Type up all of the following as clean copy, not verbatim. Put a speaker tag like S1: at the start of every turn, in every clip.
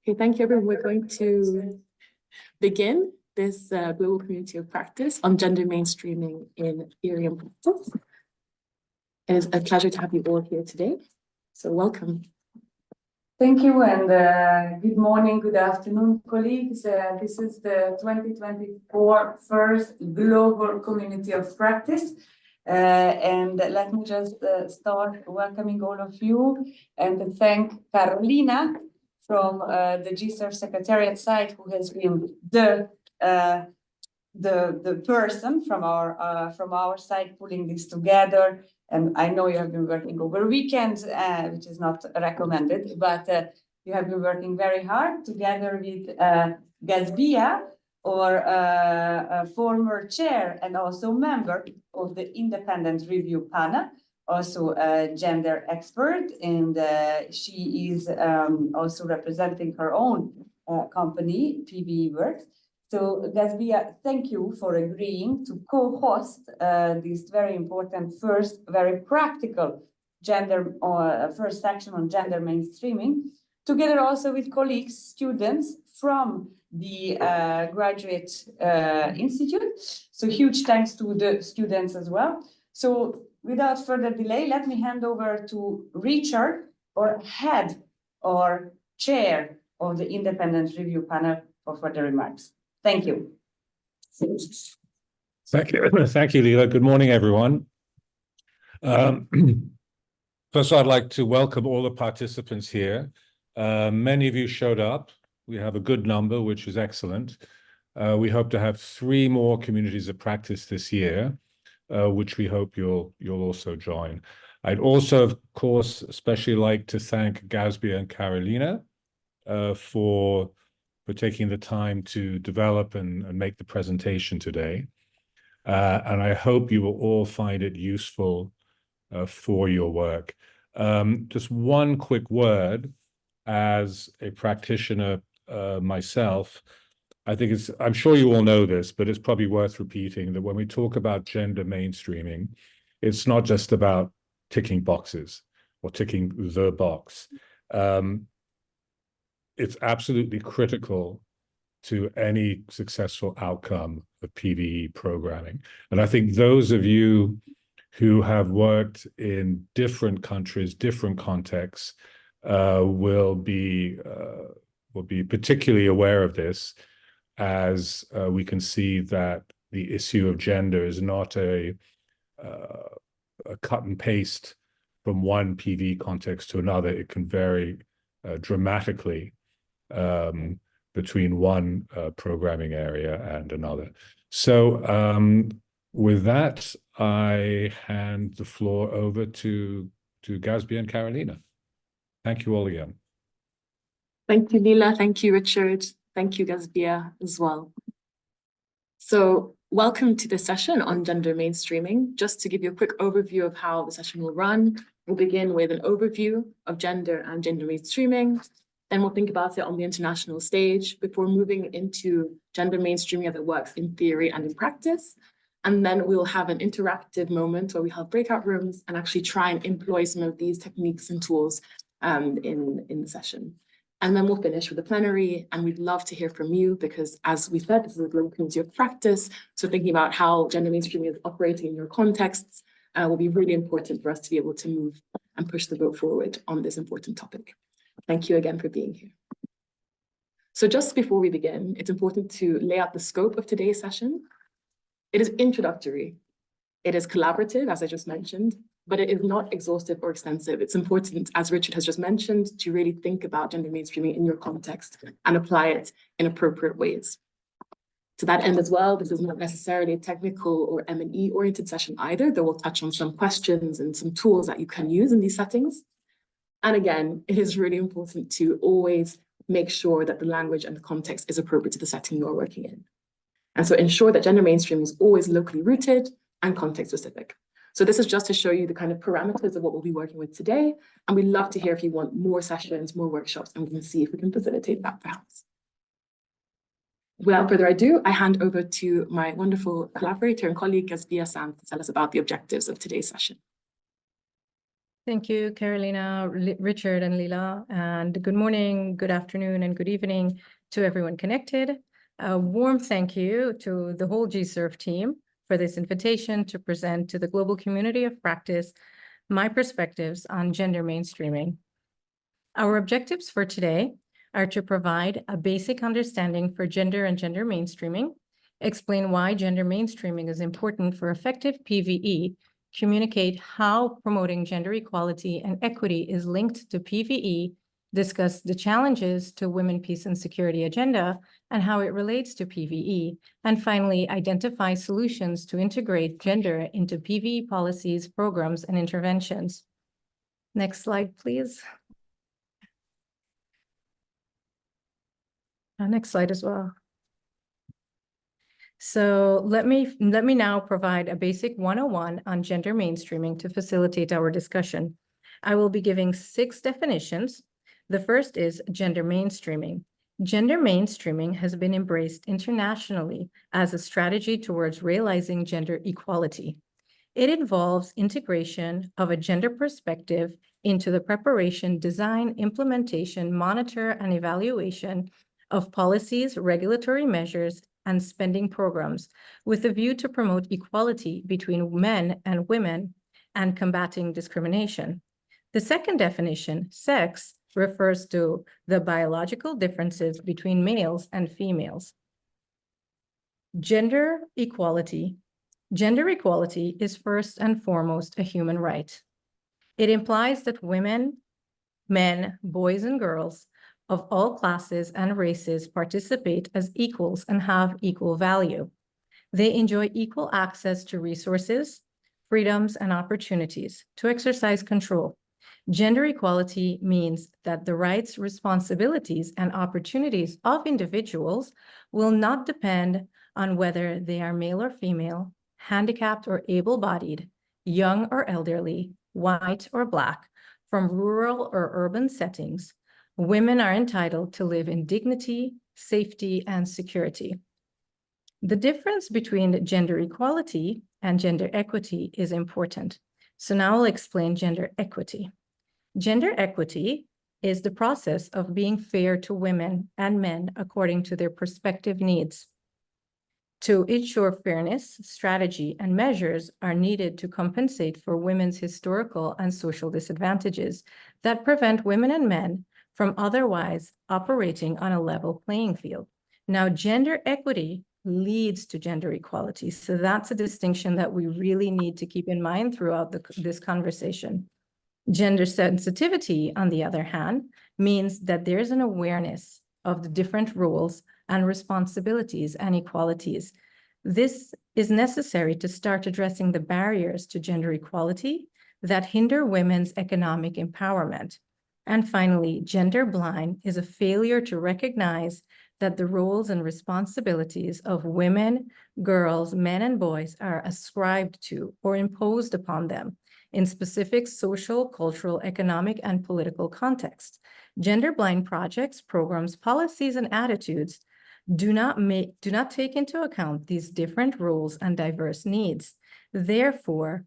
S1: Okay, thank you, everyone. We're going to begin this global community of practice on gender mainstreaming in theory and practice. It is a pleasure to have you all here today. So welcome.
S2: Thank you, and good morning, good afternoon, colleagues. This is the 2024 first global community of practice. And let me just start welcoming all of you and thank Carolina from the GSERF Secretariat side, who has been the person from our side pulling this together. And I know you have been working over weekends, which is not recommended, but you have been working very hard together with Gazbia, or a former chair and also member of the independent review panel, also a gender expert, and she is also representing her own company, PVE Works. So Gazbia, thank you for agreeing to co-host this very important first, very practical gender first section on gender mainstreaming, together also with colleagues, students from the graduate institute. So huge thanks to the students as well. So without further delay, let me hand over to Richard, or head or chair of the independent review panel, for further remarks. Thank you.
S3: Thank you. Thank you, Leila. Good morning, everyone. First, I'd like to welcome all the participants here. Many of you showed up. We have a good number, which is excellent. We hope to have 3 more communities of practice this year, which we hope you'll also join. I'd also, of course, especially like to thank Gazbia and Carolina for taking the time to develop and make the presentation today. And I hope you will all find it useful for your work. Just one quick word as a practitioner myself. I'm sure you all know this, but it's probably worth repeating that when we talk about gender mainstreaming, it's not just about ticking boxes or ticking the box. It's absolutely critical to any successful outcome of PVE programming. And I think those of you who have worked in different countries, different contexts, will be particularly aware of this, as we can see that the issue of gender is not a cut and paste from one PVE context to another. It can vary dramatically between one programming area and another. So with that, I hand the floor over to Gazbia and Carolina. Thank you all again.
S1: Thank you, Leila. Thank you, Richard. Thank you, Gazbia, as well. So welcome to the session on gender mainstreaming. Just to give you a quick overview of how the session will run, we'll begin with an overview of gender and gender mainstreaming. Then we'll think about it on the international stage before moving into gender mainstreaming as it works in theory and in practice. And then we'll have an interactive moment where we have breakout rooms and actually try and employ some of these techniques and tools in the session. And then we'll finish with a plenary, and we'd love to hear from you because, as we said, this is a global community of practice. So thinking about how gender mainstreaming is operating in your contexts will be really important for us to be able to move and push the boat forward on this important topic. Thank you again for being here. So just before we begin, it's important to lay out the scope of today's session. It is introductory. It is collaborative, as I just mentioned, but it is not exhaustive or extensive. It's important, as Richard has just mentioned, to really think about gender mainstreaming in your context and apply it in appropriate ways. To that end as well, this is not necessarily a technical or M&E oriented session either, though we'll touch on some questions and some tools that you can use in these settings. And again, it is really important to always make sure that the language and the context is appropriate to the setting you're working in. And so ensure that gender mainstreaming is always locally rooted and context specific. So this is just to show you the kind of parameters of what we'll be working with today. And we'd love to hear if you want more sessions, more workshops, and we can see if we can facilitate that perhaps. Without further ado, I hand over to my wonderful collaborator and colleague, Gazbia San, to tell us about the objectives of today's session.
S4: Thank you, Carolina, Richard, and Lila. And good morning, good afternoon, and good evening to everyone connected. A warm thank you to the whole GSERF team for this invitation to present to the global community of practice my perspectives on gender mainstreaming. Our objectives for today are to provide a basic understanding for gender and gender mainstreaming, explain why gender mainstreaming is important for effective PVE, communicate how promoting gender equality and equity is linked to PVE, discuss the challenges to women, peace, and security agenda and how it relates to PVE, and finally, identify solutions to integrate gender into PVE policies, programs, and interventions. Next slide, please. Next slide as well. So let me now provide a basic 101 on gender mainstreaming to facilitate our discussion. I will be giving 6 definitions. The first is gender mainstreaming. Gender mainstreaming has been embraced internationally as a strategy towards realizing gender equality. It involves integration of a gender perspective into the preparation, design, implementation, monitor, and evaluation of policies, regulatory measures, and spending programs with a view to promote equality between men and women and combating discrimination. The second definition, sex, refers to the biological differences between males and females. Gender equality. Gender equality is first and foremost a human right. It implies that women, men, boys, and girls of all classes and races participate as equals and have equal value. They enjoy equal access to resources, freedoms, and opportunities to exercise control. Gender equality means that the rights, responsibilities, and opportunities of individuals will not depend on whether they are male or female, handicapped or able-bodied, young or elderly, white or Black, from rural or urban settings. Women are entitled to live in dignity, safety, and security. The difference between gender equality and gender equity is important. So now I'll explain gender equity. Gender equity is the process of being fair to women and men according to their prospective needs. To ensure fairness, strategy and measures are needed to compensate for women's historical and social disadvantages that prevent women and men from otherwise operating on a level playing field. Now, gender equity leads to gender equality. So that's a distinction that we really need to keep in mind throughout this conversation. Gender sensitivity, on the other hand, means that there's an awareness of the different roles and responsibilities and equalities. This is necessary to start addressing the barriers to gender equality that hinder women's economic empowerment. And finally, gender blind is a failure to recognize that the roles and responsibilities of women, girls, men, and boys are ascribed to or imposed upon them in specific social, cultural, economic, and political contexts. Gender blind projects, programs, policies, and attitudes do not take into account these different roles and diverse needs. Therefore,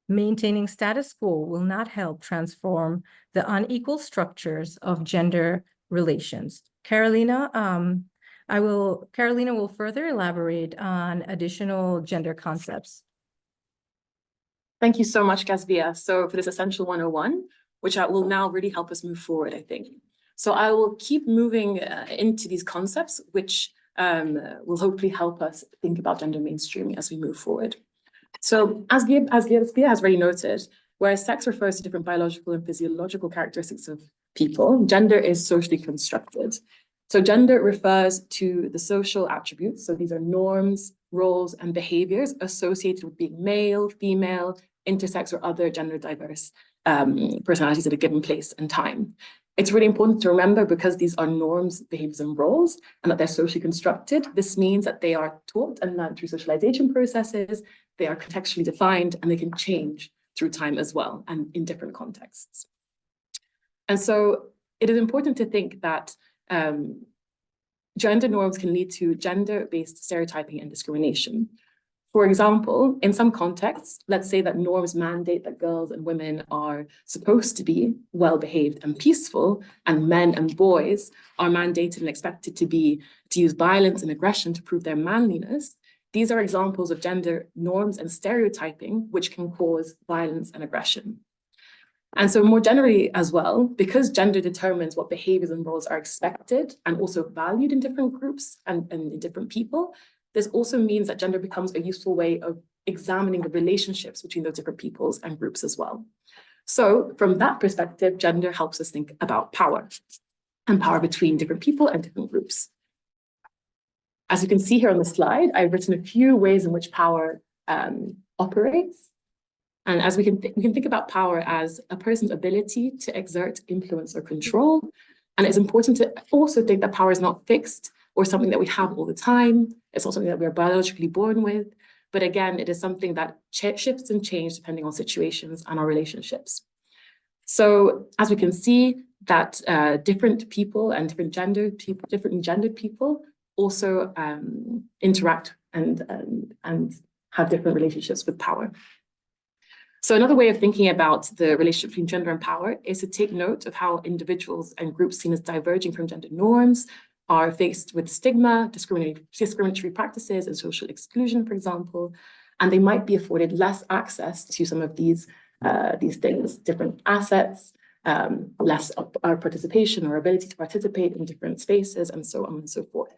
S4: maintaining status quo will not help transform the unequal structures of gender relations. Carolina will further elaborate on additional gender concepts.
S1: Thank you so much, Gasbia. So for this Essential 101, which will now really help us move forward, I think. So I will keep moving into these concepts, which will hopefully help us think about gender mainstreaming as we move forward. So as Gasbia has already noted, whereas sex refers to different biological and physiological characteristics of people, gender is socially constructed. So gender refers to the social attributes. So these are norms, roles, and behaviors associated with being male, female, intersex, or other gender diverse personalities at a given place and time. It's really important to remember, because these are norms, behaviors, and roles, and that they're socially constructed. This means that they are taught and learned through socialization processes, they are contextually defined, and they can change through time as well, and in different contexts. And so it is important to think that gender norms can lead to gender-based stereotyping and discrimination. For example, in some contexts, let's say that norms mandate that girls and women are supposed to be well-behaved and peaceful, and men and boys are mandated and expected to use violence and aggression to prove their manliness. These are examples of gender norms and stereotyping, which can cause violence and aggression. And so more generally as well, because gender determines what behaviors and roles are expected and also valued in different groups and in different people, this also means that gender becomes a useful way of examining the relationships between those different peoples and groups as well. So from that perspective, gender helps us think about power and power between different people and different groups. As you can see here on the slide, I've written a few ways in which power operates. And as we can think about power as a person's ability to exert influence or control. And it's important to also think that power is not fixed or something that we have all the time. It's not something that we are biologically born with. But again, it is something that shifts and changes depending on situations and our relationships. So as we can see that different people and different gendered people also interact and have different relationships with power. So another way of thinking about the relationship between gender and power is to take note of how individuals and groups seen as diverging from gender norms are faced with stigma, discriminatory practices, and social exclusion, for example, and they might be afforded less access to some of these things, different assets, less participation or ability to participate in different spaces, and so on and so forth.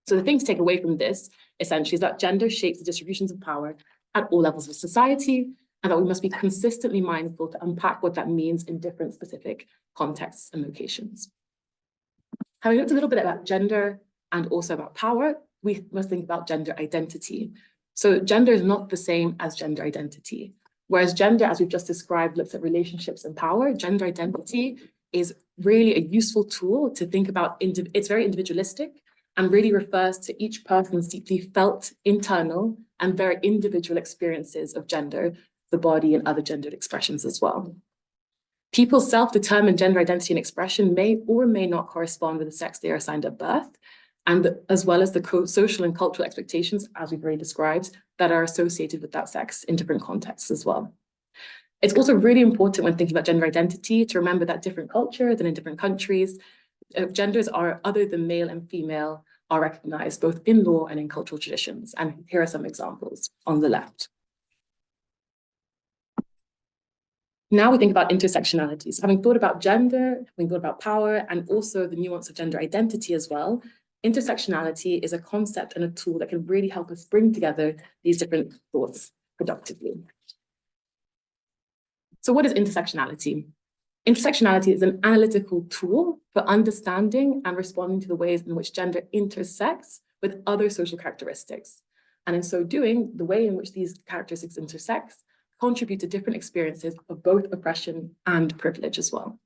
S1: So the thing to take away from this, essentially, is that gender shapes the distributions of power at all levels of society, and that we must be consistently mindful to unpack what that means in different specific contexts and locations. Having looked a little bit about gender and also about power, we must think about gender identity. So gender is not the same as gender identity. Whereas gender, as we've just described, looks at relationships and power, gender identity is really a useful tool to think about. It's very individualistic and really refers to each person's deeply felt internal and very individual experiences of gender, the body, and other gendered expressions as well. People's self-determined gender identity and expression may or may not correspond with the sex they are assigned at birth, and as well as the social and cultural expectations, as we've already described, that are associated with that sex in different contexts as well. It's also really important when thinking about gender identity to remember that different cultures and in different countries, genders are other than male and female are recognized both in law and in cultural traditions. And here are some examples on the left. Now we think about intersectionalities. Having thought about gender, having thought about power, and also the nuance of gender identity as well, intersectionality is a concept and a tool that can really help us bring together these different thoughts productively. So what is intersectionality? Intersectionality is an analytical tool for understanding and responding to the ways in which gender intersects with other social characteristics. And in so doing, the way in which these characteristics intersect contribute to different experiences of both oppression and privilege as well.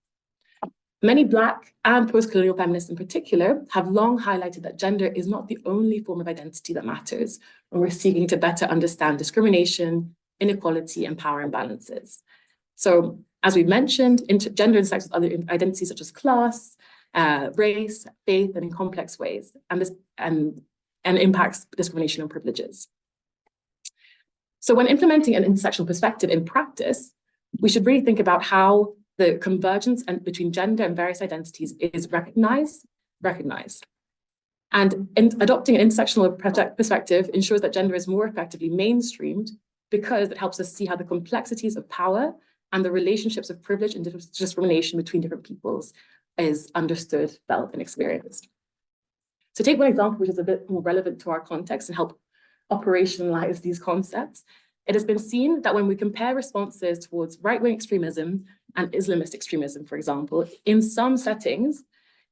S1: Many Black and post-colonial feminists in particular have long highlighted that gender is not the only form of identity that matters when we're seeking to better understand discrimination, inequality, and power imbalances. So, as we've mentioned, gender intersects with other identities such as class, race, faith, and in complex ways, and impacts discrimination and privileges. So when implementing an intersectional perspective in practice, we should really think about how the convergence between gender and various identities is recognized. And adopting an intersectional perspective ensures that gender is more effectively mainstreamed because it helps us see how the complexities of power and the relationships of privilege and discrimination between different peoples is understood, felt, and experienced. So take one example which is a bit more relevant to our context and help operationalize these concepts. It has been seen that when we compare responses towards right-wing extremism and Islamist extremism, for example, in some settings,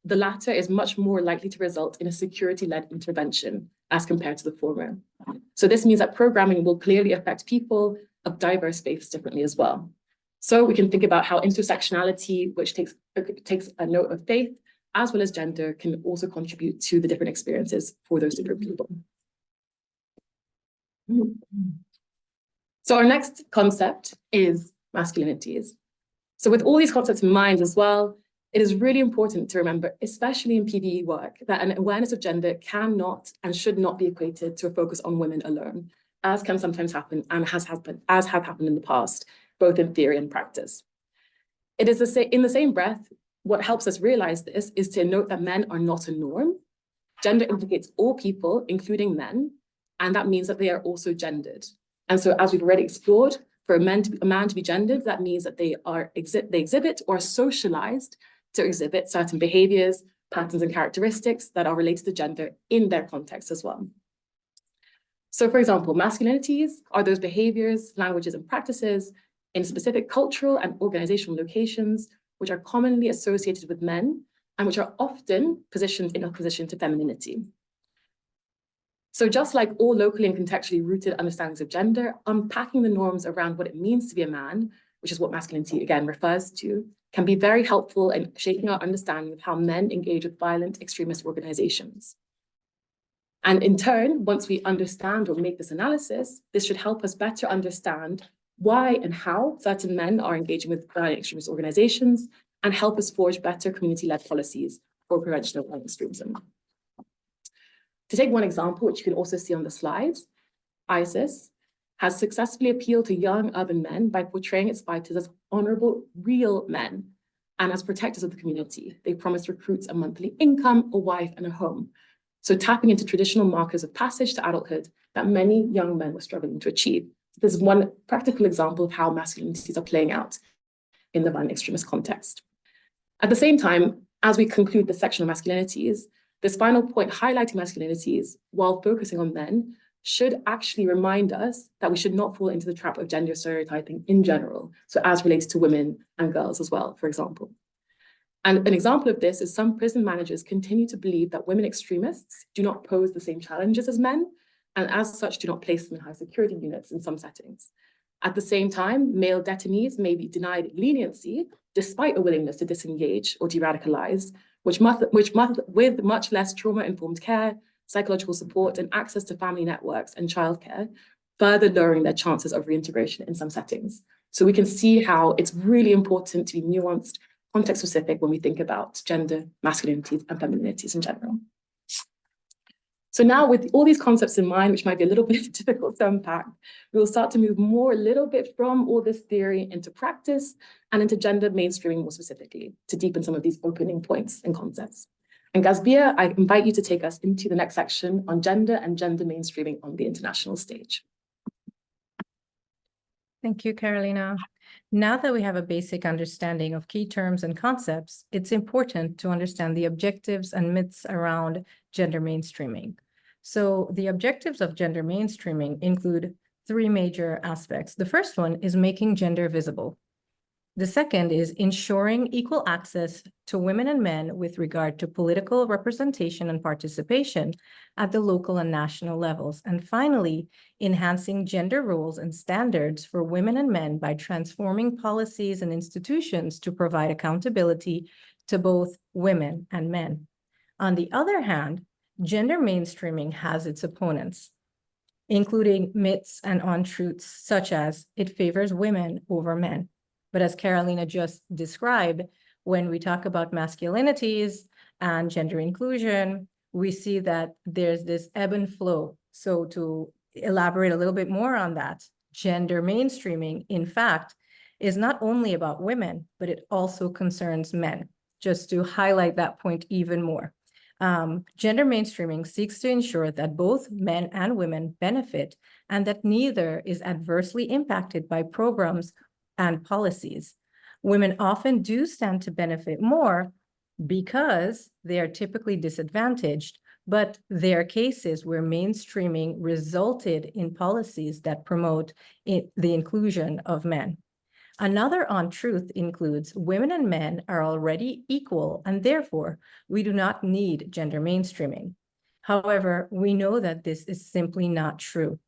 S1: the latter is much more likely to result in a security-led intervention as compared to the former. So this means that programming will clearly affect people of diverse faiths differently as well. So we can think about how intersectionality, which takes a note of faith, as well as gender, can also contribute to the different experiences for those different people. So our next concept is masculinities. So with all these concepts in mind as well, it is really important to remember, especially in PVE work, that an awareness of gender cannot and should not be equated to a focus on women alone. as can sometimes happen and as has happened in the past, both in theory and practice. It is in the same breath, what helps us realize this is to note that men are not a norm. Gender implicates all people, including men, and that means that they are also gendered. And so, as we've already explored, for a man to be gendered, that means that they exhibit or are socialized to exhibit certain behaviors, patterns, and characteristics that are related to gender in their context as well. So, for example, masculinities are those behaviors, languages, and practices in specific cultural and organizational locations, which are commonly associated with men and which are often positioned in opposition to femininity. So just like all locally and contextually rooted understandings of gender, unpacking the norms around what it means to be a man, which is what masculinity again refers to, can be very helpful in shaping our understanding of how men engage with violent extremist organizations. And in turn, once we understand or make this analysis, this should help us better understand why and how certain men are engaging with violent extremist organizations and help us forge better community-led policies for prevention of violent extremism. To take one example, which you can also see on the slide, ISIS has successfully appealed to young urban men by portraying its fighters as honorable, real men and as protectors of the community. They promised recruits a monthly income, a wife, and a home. So tapping into traditional markers of passage to adulthood that many young men were struggling to achieve. This is one practical example of how masculinities are playing out in the violent extremist context. At the same time, as we conclude this section of masculinities, this final point highlighting masculinities while focusing on men should actually remind us that we should not fall into the trap of gender stereotyping in general, so as related to women and girls as well, for example. And an example of this is some prison managers continue to believe that women extremists do not pose the same challenges as men, and as such do not place them in high security units in some settings. At the same time, male detainees may be denied leniency despite a willingness to disengage or de-radicalize, with much less trauma-informed care, psychological support, and access to family networks and childcare, further lowering their chances of reintegration in some settings. So we can see how it's really important to be nuanced, context-specific when we think about gender, masculinities, and femininities in general. So now with all these concepts in mind, which might be a little bit difficult to unpack, we'll start to move more a little bit from all this theory into practice and into gender mainstreaming more specifically to deepen some of these opening points and concepts. And Gazbia, I invite you to take us into the next section on gender and gender mainstreaming on the international stage.
S4: Thank you, Carolina. Now that we have a basic understanding of key terms and concepts, it's important to understand the objectives and myths around gender mainstreaming. So the objectives of gender mainstreaming include three major aspects. The first one is making gender visible. The second is ensuring equal access to women and men with regard to political representation and participation at the local and national levels. And finally, enhancing gender roles and standards for women and men by transforming policies and institutions to provide accountability to both women and men. On the other hand, gender mainstreaming has its opponents, including myths and untruths such as it favors women over men. But as Carolina just described, when we talk about masculinities and gender inclusion, we see that there's this ebb and flow. So to elaborate a little bit more on that, gender mainstreaming, in fact, is not only about women, but it also concerns men, just to highlight that point even more. Gender mainstreaming seeks to ensure that both men and women benefit and that neither is adversely impacted by programs and policies. Women often do stand to benefit more because they are typically disadvantaged, but there are cases where mainstreaming resulted in policies that promote the inclusion of men. Another untruth includes women and men are already equal, and therefore we do not need gender mainstreaming. However, we know that this is simply not true.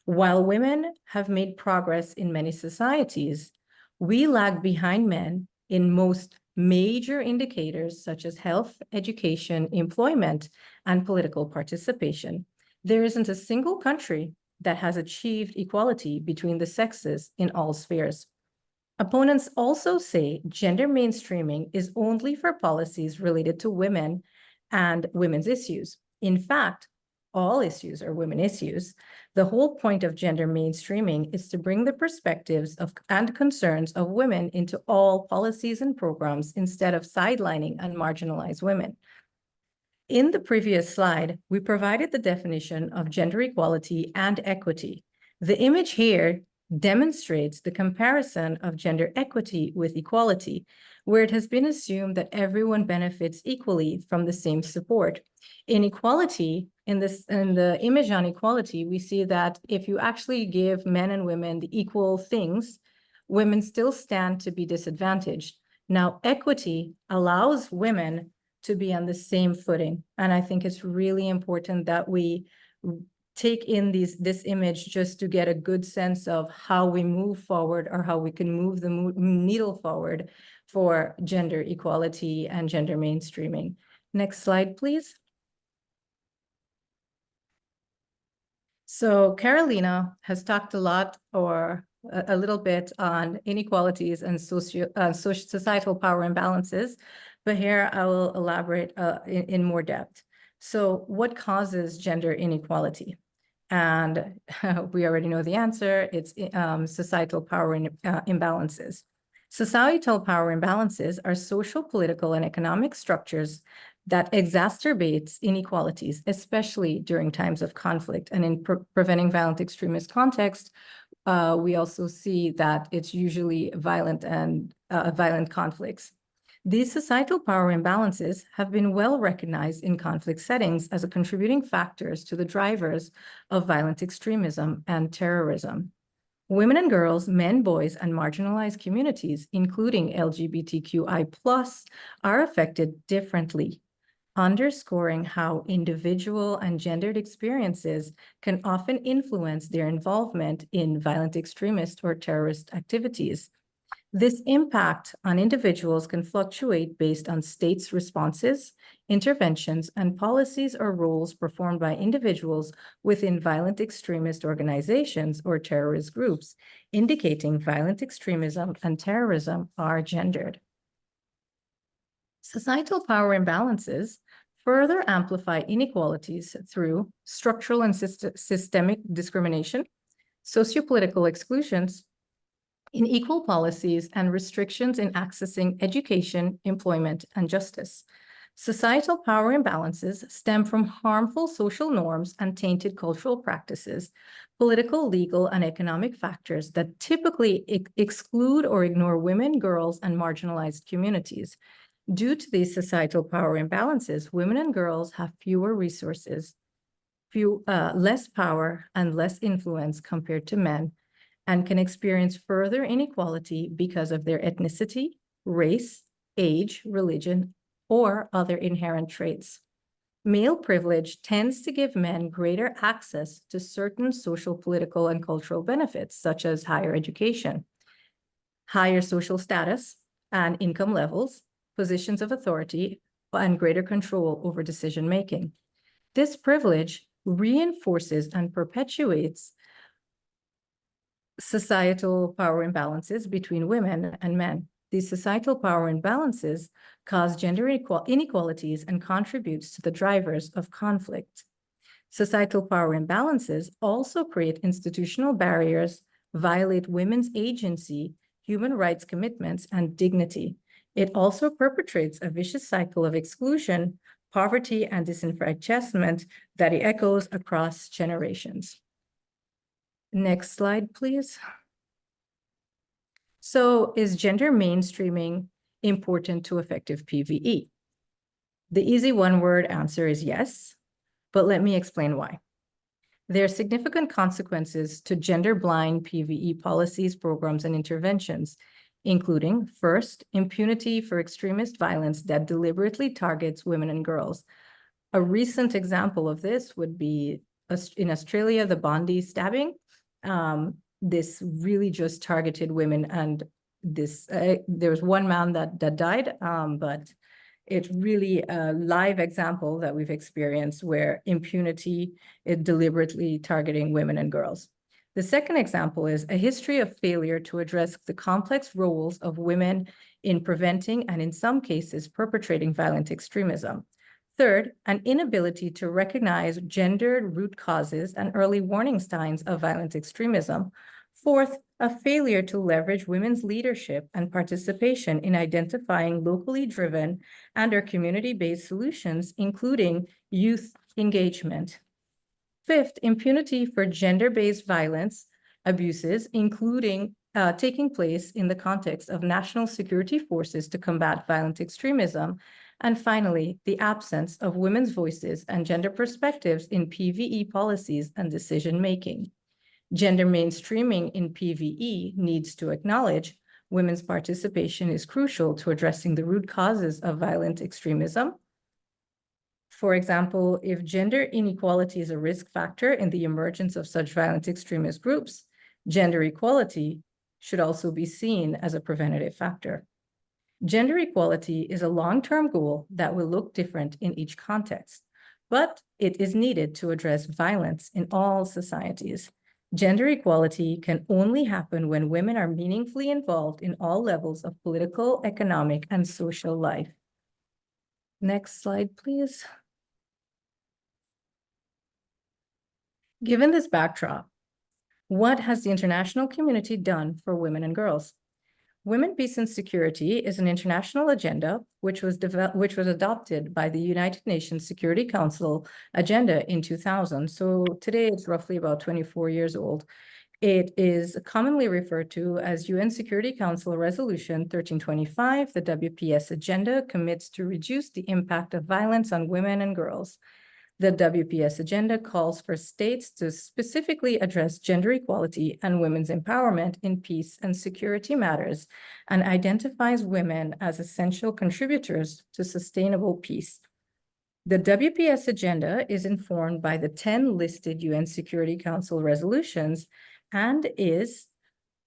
S4: While women have made progress in many societies, we lag behind men in most major indicators such as health, education, employment, and political participation. There isn't a single country that has achieved equality between the sexes in all spheres. Opponents also say gender mainstreaming is only for policies related to women and women's issues. In fact, all issues or women issues. The whole point of gender mainstreaming is to bring the perspectives of and concerns of women into all policies and programs instead of sidelining and marginalized women. In the previous slide, we provided the definition of gender equality and equity. The image here demonstrates the comparison of gender equity with equality, where it has been assumed that everyone benefits equally from the same support. In equality, in the image on equality, we see that if you actually give men and women the equal things, women still stand to be disadvantaged. Now, equity allows women to be on the same footing. And I think it's really important that we take in this image just to get a good sense of how we move forward or how we can move the needle forward for gender equality and gender mainstreaming. Next slide, please. So Carolina has talked a lot or a little bit on inequalities and societal power imbalances, but here I will elaborate in more depth. So what causes gender inequality? And we already know the answer. It's societal power imbalances. Societal power imbalances are social, political, and economic structures that exacerbates inequalities, especially during times of conflict. And in preventing violent extremist context, we also see that it's usually violent conflicts. These societal power imbalances have been well recognized in conflict settings as a contributing factors to the drivers of violent extremism and terrorism. Women and girls, men, boys, and marginalized communities, including LGBTQI+, are affected differently, underscoring how individual and gendered experiences can often influence their involvement in violent extremist or terrorist activities. This impact on individuals can fluctuate based on states' responses, interventions, and policies or roles performed by individuals within violent extremist organizations or terrorist groups, indicating violent extremism and terrorism are gendered. Societal power imbalances further amplify inequalities through structural and systemic discrimination, sociopolitical exclusions, unequal policies, and restrictions in accessing education, employment, and justice. Societal power imbalances stem from harmful social norms and tainted cultural practices, political, legal, and economic factors that typically exclude or ignore women, girls, and marginalized communities. Due to these societal power imbalances, women and girls have fewer resources, less power, and less influence compared to men, and can experience further inequality because of their ethnicity, race, age, religion, or other inherent traits. Male privilege tends to give men greater access to certain social, political, and cultural benefits, such as higher education, higher social status and income levels, positions of authority, and greater control over decision-making. This privilege reinforces and perpetuates societal power imbalances between women and men. These societal power imbalances cause gender inequalities and contributes to the drivers of conflict. Societal power imbalances also create institutional barriers, violate women's agency, human rights commitments, and dignity. It also perpetrates a vicious cycle of exclusion, poverty, and disenfranchisement that echoes across generations. Next slide, please. So, is gender mainstreaming important to effective PVE? The easy one-word answer is yes, but let me explain why. There are significant consequences to gender-blind PVE policies, programs, and interventions, including, first, impunity for extremist violence that deliberately targets women and girls. A recent example of this would be in Australia, the Bondi stabbing. This really just targeted women, and there was one man that died, but it's really a live example that we've experienced where impunity is deliberately targeting women and girls. The second example is a history of failure to address the complex roles of women in preventing and in some cases perpetrating violent extremism. Third, an inability to recognize gendered root causes and early warning signs of violent extremism. Fourth, a failure to leverage women's leadership and participation in identifying locally driven and/or community-based solutions, including youth engagement. Fifth, impunity for gender-based violence abuses, including taking place in the context of national security forces to combat violent extremism. And finally, the absence of women's voices and gender perspectives in PVE policies and decision-making. Gender mainstreaming in PVE needs to acknowledge women's participation is crucial to addressing the root causes of violent extremism. For example, if gender inequality is a risk factor in the emergence of such violent extremist groups, gender equality should also be seen as a preventative factor. Gender equality is a long-term goal that will look different in each context, but it is needed to address violence in all societies. Gender equality can only happen when women are meaningfully involved in all levels of political, economic, and social life. Next slide, please. Given this backdrop, what has the international community done for women and girls? Women, Peace, and Security is an international agenda which was adopted by the United Nations Security Council agenda in 2000. So today it's roughly about 24 years old. It is commonly referred to as UN Security Council Resolution 1325. The WPS agenda commits to reduce the impact of violence on women and girls. The WPS agenda calls for states to specifically address gender equality and women's empowerment in peace and security matters, and identifies women as essential contributors to sustainable peace. The WPS agenda is informed by the 10 listed UN Security Council resolutions and is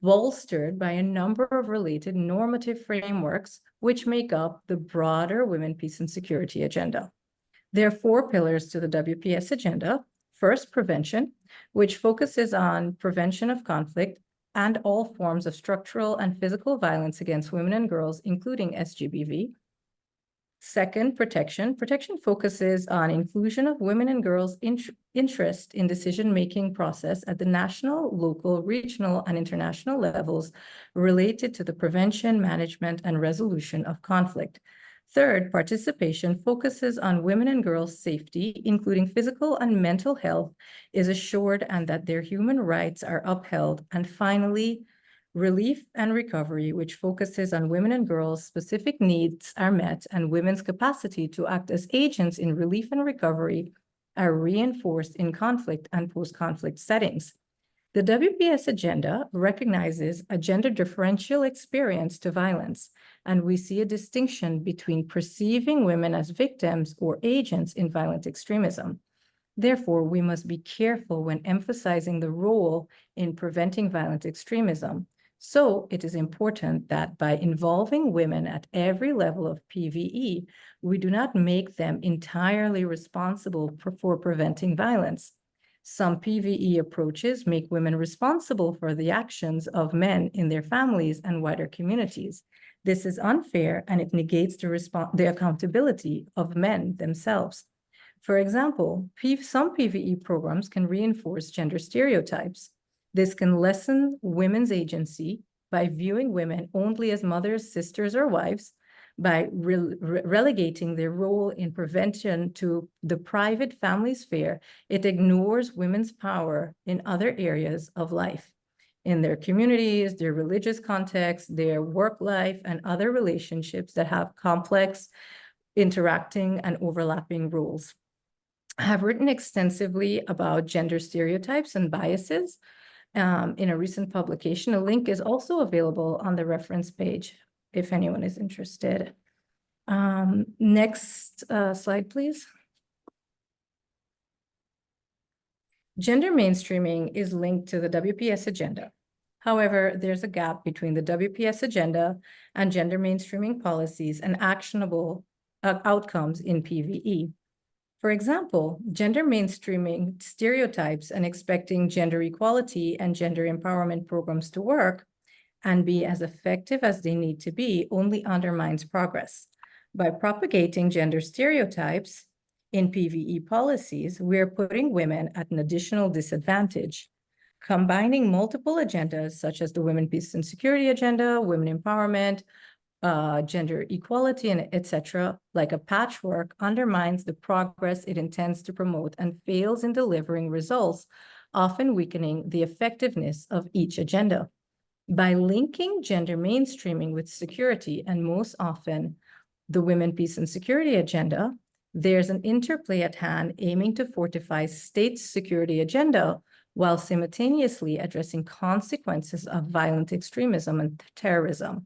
S4: bolstered by a number of related normative frameworks which make up the broader Women, Peace, and Security agenda. There are 4 pillars to the WPS agenda. First, prevention, which focuses on prevention of conflict and all forms of structural and physical violence against women and girls, including SGBV. Second, protection. Protection focuses on inclusion of women and girls' interest in decision-making process at the national, local, regional, and international levels related to the prevention, management, and resolution of conflict. Third, participation focuses on women and girls' safety, including physical and mental health, is assured and that their human rights are upheld. And finally, relief and recovery, which focuses on women and girls' specific needs are met and women's capacity to act as agents in relief and recovery are reinforced in conflict and post-conflict settings. The WPS agenda recognizes a gender differential experience to violence, and we see a distinction between perceiving women as victims or agents in violent extremism. Therefore, we must be careful when emphasizing the role in preventing violent extremism. So it is important that by involving women at every level of PVE, we do not make them entirely responsible for preventing violence. Some PVE approaches make women responsible for the actions of men in their families and wider communities. This is unfair and it negates the accountability of men themselves. For example, some PVE programs can reinforce gender stereotypes. This can lessen women's agency by viewing women only as mothers, sisters, or wives, by relegating their role in prevention to the private family sphere. It ignores women's power in other areas of life, in their communities, their religious context, their work life, and other relationships that have complex, interacting, and overlapping roles. I have written extensively about gender stereotypes and biases in a recent publication. A link is also available on the reference page if anyone is interested. Next slide, please. Gender mainstreaming is linked to the WPS agenda. However, there's a gap between the WPS agenda and gender mainstreaming policies and actionable outcomes in PVE. For example, gender mainstreaming stereotypes and expecting gender equality and gender empowerment programs to work and be as effective as they need to be only undermines progress. By propagating gender stereotypes, In PVE policies, we're putting women at an additional disadvantage, combining multiple agendas such as the Women, Peace and Security agenda, women empowerment, gender equality, and etc., like a patchwork, undermines the progress it intends to promote and fails in delivering results, often weakening the effectiveness of each agenda. By linking gender mainstreaming with security, and most often the Women, Peace and Security agenda, there's an interplay at hand aiming to fortify state security agenda while simultaneously addressing consequences of violent extremism and terrorism.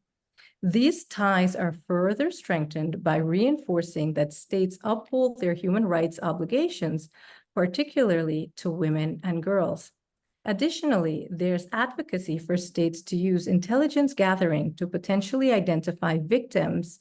S4: These ties are further strengthened by reinforcing that states uphold their human rights obligations, particularly to women and girls. Additionally, there's advocacy for states to use intelligence gathering to potentially identify victims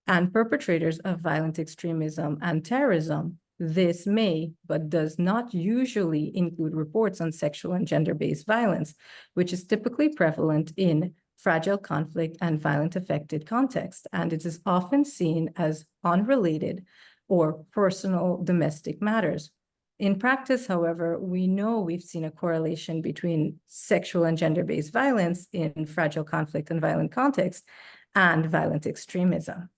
S4: and perpetrators of violent extremism and terrorism. This may, but does not usually include reports on sexual and gender-based violence, which is typically prevalent in fragile conflict and violent affected context, and it is often seen as unrelated or personal domestic matters. In practice, however, we know we've seen a correlation between sexual and gender-based violence in fragile conflict and violent context and violent extremism.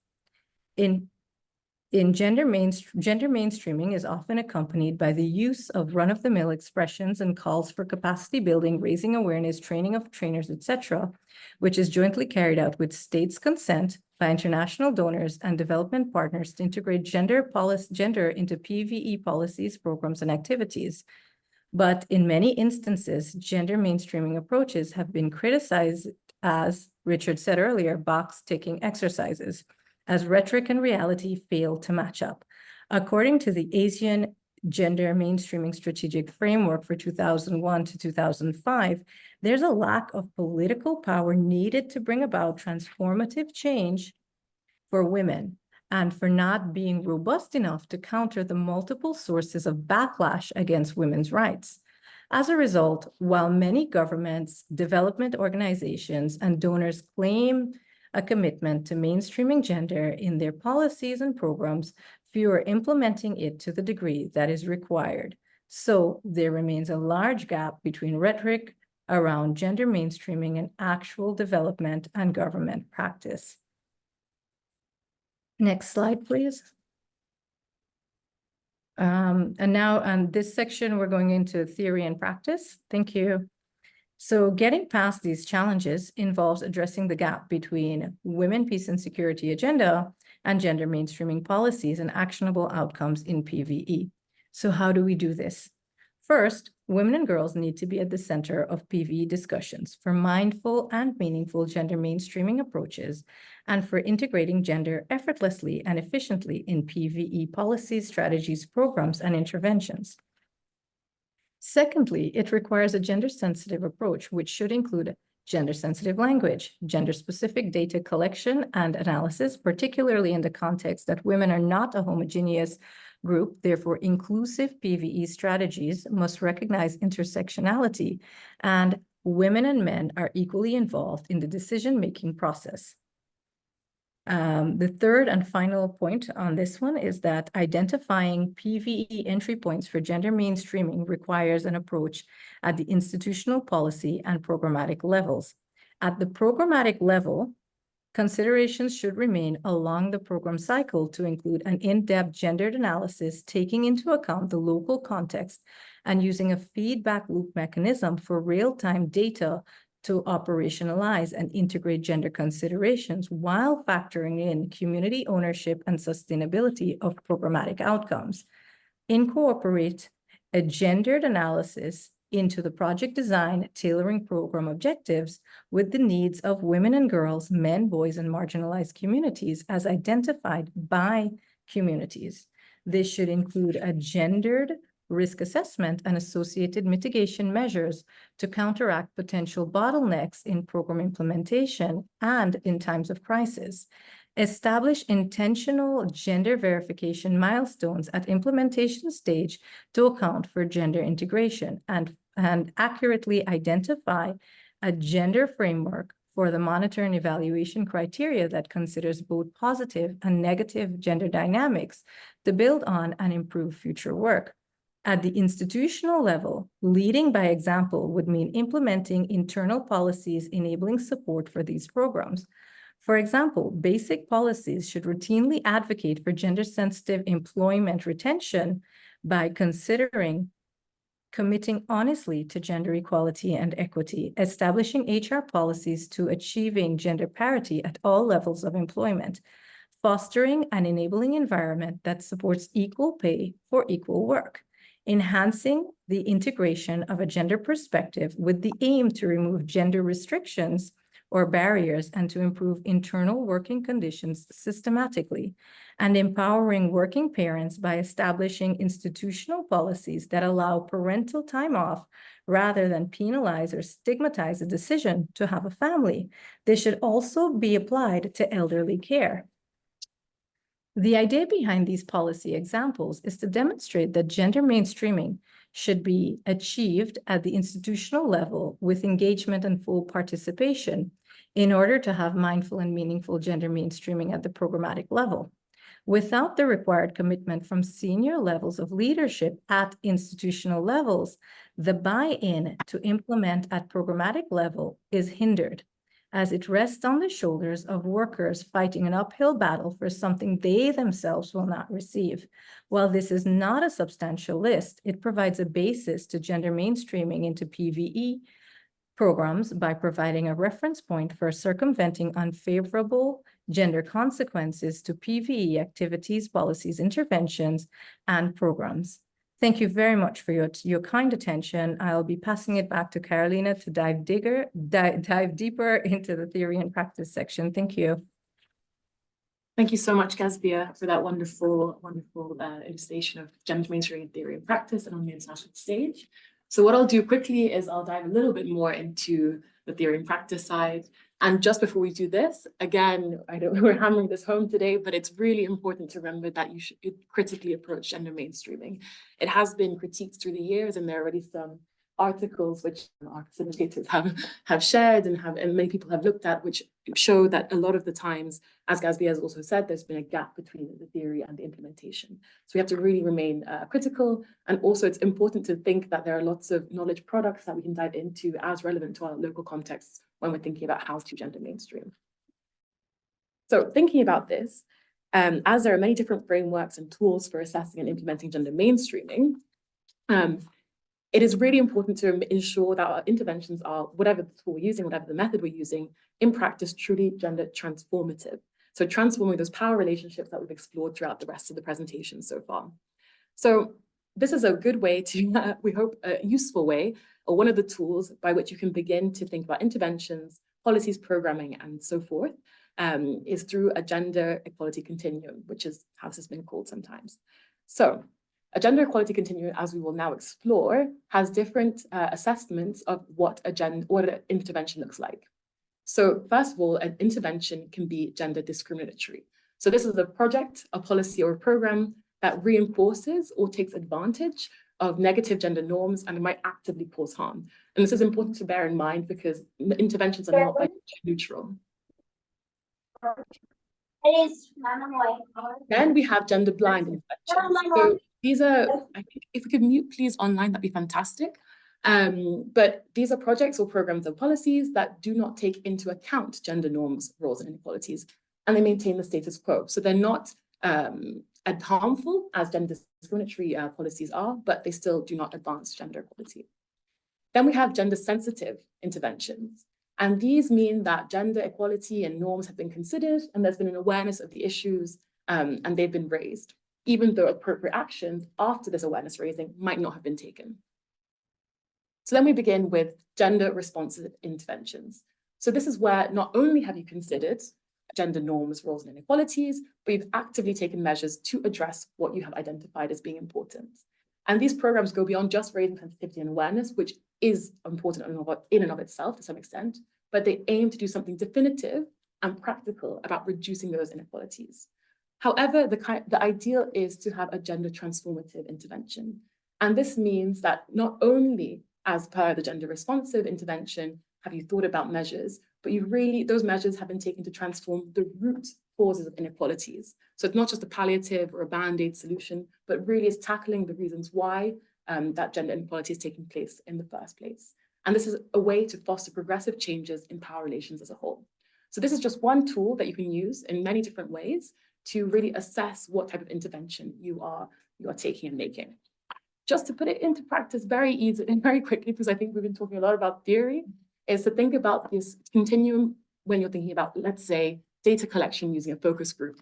S4: Gender mainstreaming is often accompanied by the use of run-of-the-mill expressions and calls for capacity building, raising awareness, training of trainers, etc., which is jointly carried out with states' consent by international donors and development partners to integrate gender into PVE policies, programs, and activities. But in many instances, gender mainstreaming approaches have been criticized as, Richard said earlier, box-ticking exercises, as rhetoric and reality fail to match up. According to the ASEAN Gender Mainstreaming Strategic Framework for 2001 to 2005, there's a lack of political power needed to bring about transformative change for women and for not being robust enough to counter the multiple sources of backlash against women's rights. As a result, while many governments, development organizations, and donors claim a commitment to mainstreaming gender in their policies and programs, few are implementing it to the degree that is required. So there remains a large gap between rhetoric around gender mainstreaming and actual development and government practice. Next slide, please. And now on this section, we're going into theory and practice. Thank you. So getting past these challenges involves addressing the gap between women, peace, and security agenda and gender mainstreaming policies and actionable outcomes in PVE. So how do we do this? First, women and girls need to be at the center of PVE discussions for mindful and meaningful gender mainstreaming approaches and for integrating gender effortlessly and efficiently in PVE policies, strategies, programs, and interventions. Secondly, it requires a gender-sensitive approach, which should include gender-sensitive language, gender-specific data collection and analysis, particularly in the context that women are not a homogeneous group. Therefore, inclusive PVE strategies must recognize intersectionality, and women and men are equally involved in the decision-making process. The third and final point on this one is that identifying PVE entry points for gender mainstreaming requires an approach at the institutional, policy, and programmatic levels. At the programmatic level, considerations should remain along the program cycle to include an in-depth gendered analysis, taking into account the local context and using a feedback loop mechanism for real-time data to operationalize and integrate gender considerations while factoring in community ownership and sustainability of programmatic outcomes. Incorporate a gendered analysis into the project design, tailoring program objectives with the needs of women and girls, men, boys, and marginalized communities as identified by communities. This should include a gendered risk assessment and associated mitigation measures to counteract potential bottlenecks in program implementation and in times of crisis. Establish intentional gender verification milestones at implementation stage to account for gender integration and accurately identify a gender framework for the monitor and evaluation criteria that considers both positive and negative gender dynamics to build on and improve future work. At the institutional level, leading by example would mean implementing internal policies enabling support for these programs. For example, basic policies should routinely advocate for gender-sensitive employment retention by considering committing honestly to gender equality and equity, establishing HR policies to achieving gender parity at all levels of employment, fostering an enabling environment that supports equal pay for equal work, enhancing the integration of a gender perspective with the aim to remove gender restrictions or barriers and to improve internal working conditions systematically, and empowering working parents by establishing institutional policies that allow parental time off rather than penalize or stigmatize the decision to have a family. This should also be applied to elderly care. The idea behind these policy examples is to demonstrate that gender mainstreaming should be achieved at the institutional level with engagement and full participation in order to have mindful and meaningful gender mainstreaming at the programmatic level. Without the required commitment from senior levels of leadership at institutional levels, the buy-in to implement at programmatic level is hindered, as it rests on the shoulders of workers fighting an uphill battle for something they themselves will not receive. While this is not a substantial list, it provides a basis to gender mainstreaming into PVE programs by providing a reference point for circumventing unfavorable gender consequences to PVE activities, policies, interventions, and programs. Thank you very much for your kind attention. I'll be passing it back to Carolina to dive deeper into the theory and practice section. Thank you.
S1: Thank you so much, Gazbia, for that wonderful illustration of gender mainstreaming in theory and practice and on the international stage. So what I'll do quickly is I'll dive a little bit more into the theory and practice side. And just before we do this, again, I know we're hammering this home today, but it's really important to remember that you should critically approach gender mainstreaming. It has been critiqued through the years, and there are already some articles which our facilitators have shared and many people have looked at, which show that a lot of the times, as Gazbia has also said, there's been a gap between the theory and the implementation. So we have to really remain critical. And also it's important to think that there are lots of knowledge products that we can dive into as relevant to our local contexts when we're thinking about how to gender mainstream. So thinking about this, as there are many different frameworks and tools for assessing and implementing gender mainstreaming, it is really important to ensure that our interventions are, whatever the tool we're using, whatever the method we're using, in practice, truly gender transformative. So transforming those power relationships that we've explored throughout the rest of the presentation so far. So this is a good way to, we hope, a useful way, or one of the tools by which you can begin to think about interventions, policies, programming, and so forth, is through a gender equality continuum, which is how this has been called sometimes. So a gender equality continuum, as we will now explore, has different assessments of what an intervention looks like. So first of all, an intervention can be gender discriminatory. So this is a project, a policy, or a program that reinforces or takes advantage of negative gender norms and it might actively cause harm. And this is important to bear in mind because interventions are not neutral. Then we have gender blind interventions. So these are, I think if we could mute please online, that'd be fantastic. But these are projects or programs or policies that do not take into account gender norms, roles, and inequalities, and they maintain the status quo. So they're not as harmful as gender discriminatory policies are, but they still do not advance gender equality. Then we have gender sensitive interventions. And these mean that gender equality and norms have been considered and there's been an awareness of the issues and they've been raised, even though appropriate actions after this awareness raising might not have been taken. So then we begin with gender responsive interventions. So this is where not only have you considered gender norms, roles, and inequalities, but you've actively taken measures to address what you have identified as being important. And these programs go beyond just raising sensitivity and awareness, which is important in and of itself to some extent, but they aim to do something definitive and practical about reducing those inequalities. However, the ideal is to have a gender transformative intervention. And this means that not only as per the gender responsive intervention have you thought about measures but those measures have been taken to transform the root causes of inequalities. So it's not just a palliative or a band-aid solution, but really is tackling the reasons why that gender inequality is taking place in the first place. And this is a way to foster progressive changes in power relations as a whole. So this is just one tool that you can use in many different ways to really assess what type of intervention you are taking and making. Just to put it into practice very easily and very quickly, because I think we've been talking a lot about theory, is to think about this continuum when you're thinking about, let's say, data collection using a focus group.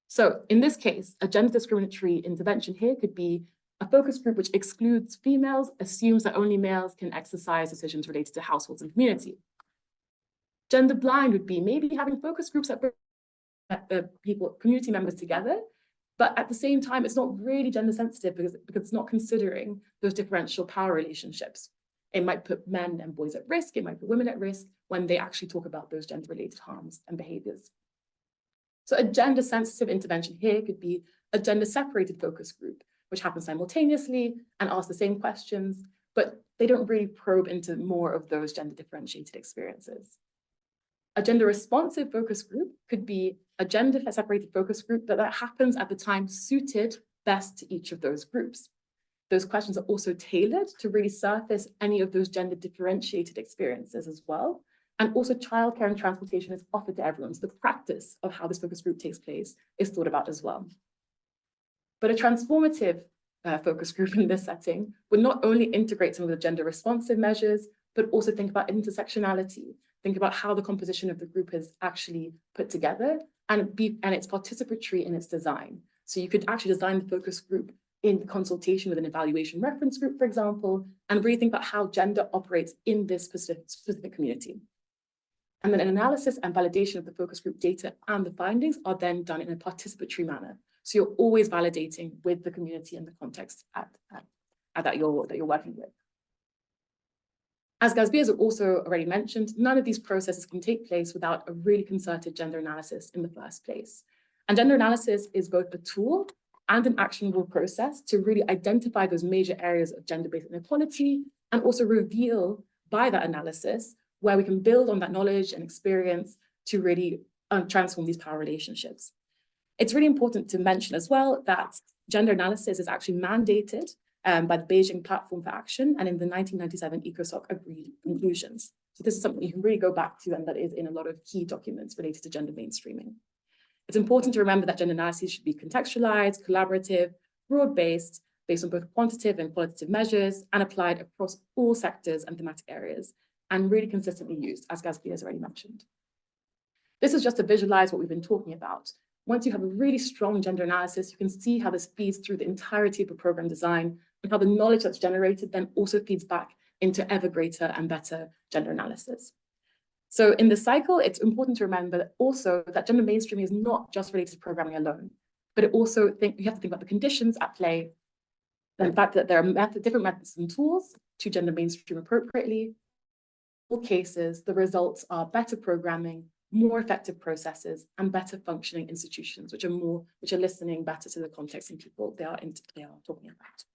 S1: So in this case, a gender discriminatory intervention here could be a focus group which excludes females, assumes that only males can exercise decisions related to households and community. Gender blind would be maybe having focus groups that bring community members together, but at the same time, it's not really gender sensitive because it's not considering those differential power relationships. It might put men and boys at risk, it might put women at risk when they actually talk about those gender-related harms and behaviors. So a gender-sensitive intervention here could be a gender-separated focus group, which happens simultaneously and asks the same questions, but they don't really probe into more of those gender-differentiated experiences. A gender-responsive focus group could be a gender-separated focus group, but that happens at the time suited best to each of those groups. Those questions are also tailored to really surface any of those gender-differentiated experiences as well. And also childcare and transportation is offered to everyone. So the practice of how this focus group takes place is thought about as well. But a transformative focus group in this setting would not only integrate some of the gender-responsive measures, but also think about intersectionality, think about how the composition of the group is actually put together and it's participatory in its design. So you could actually design the focus group in consultation with an evaluation reference group, for example, and really think about how gender operates in this specific community. And then an analysis and validation of the focus group data and the findings are then done in a participatory manner. So you're always validating with the community and the context that you're working with. As Gazbia has also already mentioned, none of these processes can take place without a really concerted gender analysis in the first place. And gender analysis is both a tool and an actionable process to really identify those major areas of gender-based inequality and also reveal by that analysis where we can build on that knowledge and experience to really transform these power relationships. It's really important to mention as well that gender analysis is actually mandated by the Beijing Platform for Action and in the 1997 ECOSOC agreed conclusions. So this is something you can really go back to and that is in a lot of key documents related to gender mainstreaming. It's important to remember that gender analysis should be contextualized, collaborative, broad-based, based on both quantitative and qualitative measures and applied across all sectors and thematic areas and really consistently used, as Gazbia has already mentioned. This is just to visualize what we've been talking about. Once you have a really strong gender analysis, you can see how this feeds through the entirety of a program design and how the knowledge that's generated then also feeds back into ever greater and better gender analysis. So in this cycle, it's important to remember also that gender mainstreaming is not just related to programming alone, but it also you have to think about the conditions at play, and the fact that there are different methods and tools to gender mainstream appropriately. In all cases, the results are better programming, more effective processes, and better functioning institutions, which are listening better to the context and people they are talking about.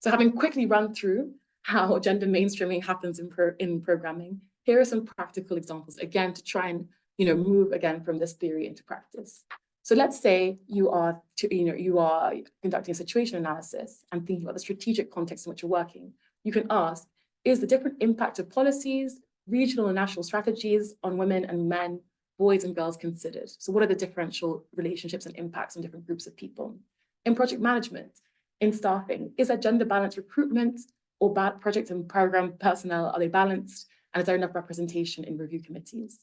S1: So having quickly run through how gender mainstreaming happens in programming, here are some practical examples, again, to try and move again from this theory into practice. So let's say you are conducting a situation analysis and thinking about the strategic context in which you're working. You can ask, is the different impact of policies, regional and national strategies on women and men, boys and girls considered? So what are the differential relationships and impacts on different groups of people? In project management, in staffing, is there gender balanced recruitment or project and program personnel, are they balanced? And is there enough representation in review committees?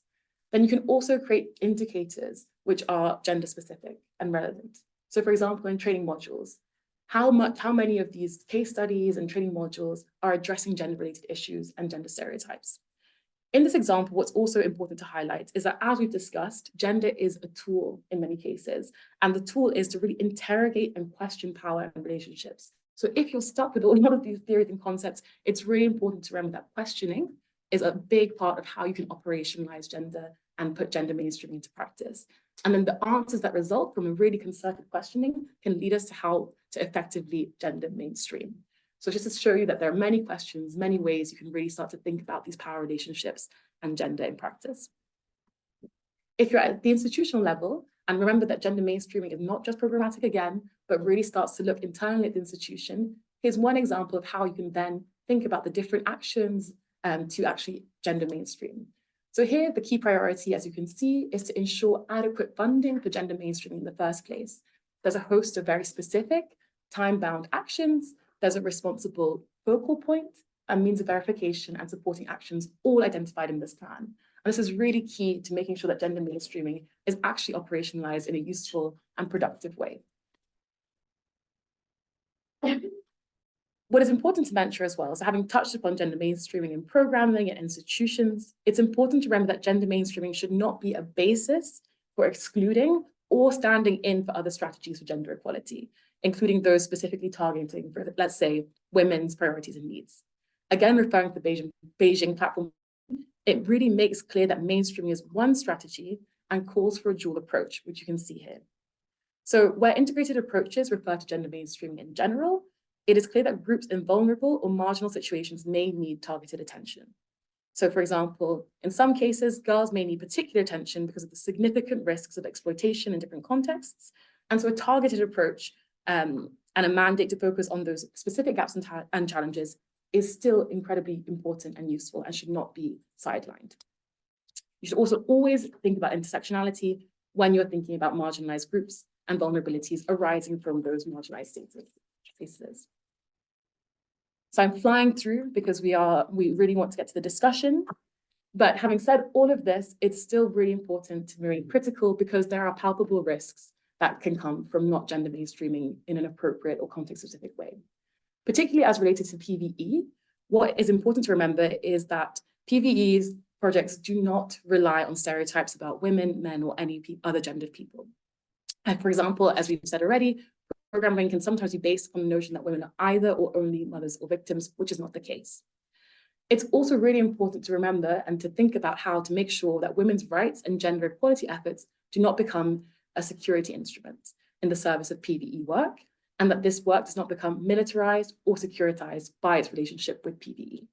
S1: Then you can also create indicators which are gender specific and relevant. So for example, in training modules, how many of these case studies and training modules are addressing gender related issues and gender stereotypes? In this example, what's also important to highlight is that, as we've discussed, gender is a tool in many cases, and the tool is to really interrogate and question power and relationships. So if you're stuck with a lot of these theories and concepts, it's really important to remember that questioning is a big part of how you can operationalize gender and put gender mainstreaming into practice. And then the answers that result from a really concerted questioning can lead us to how to effectively gender mainstream. So just to show you that there are many questions, many ways you can really start to think about these power relationships and gender in practice. If you're at the institutional level, and remember that gender mainstreaming is not just programmatic again, but really starts to look internally at the institution, here's one example of how you can then think about the different actions to actually gender mainstream. So here, the key priority, as you can see, is to ensure adequate funding for gender mainstreaming in the first place. There's a host of very specific, time-bound actions. There's a responsible focal point and means of verification and supporting actions all identified in this plan. And this is really key to making sure that gender mainstreaming is actually operationalized in a useful and productive way. What is important to mention as well, so having touched upon gender mainstreaming in programming and institutions, it's important to remember that gender mainstreaming should not be a basis for excluding or standing in for other strategies for gender equality, including those specifically targeting, for, let's say, women's priorities and needs. Again, referring to the Beijing platform, it really makes clear that mainstreaming is one strategy and calls for a dual approach, which you can see here. So where integrated approaches refer to gender mainstreaming in general, it is clear that groups in vulnerable or marginal situations may need targeted attention. So for example, in some cases, girls may need particular attention because of the significant risks of exploitation in different contexts. And so a targeted approach and a mandate to focus on those specific gaps and challenges is still incredibly important and useful and should not be sidelined. You should also always think about intersectionality when you're thinking about marginalized groups and vulnerabilities arising from those marginalized spaces. So I'm flying through because we really want to get to the discussion. But having said all of this, it's still really important to remain critical because there are palpable risks that can come from not gender mainstreaming in an appropriate or context-specific way. Particularly as related to PVE, what is important to remember is that PVE's projects do not rely on stereotypes about women, men, or any other gendered people. And for example, as we've said already, programming can sometimes be based on the notion that women are either or only mothers or victims, which is not the case. It's also really important to remember and to think about how to make sure that women's rights and gender equality efforts do not become a security instrument in the service of PVE work, and that this work does not become militarized or securitized by its relationship with PVE.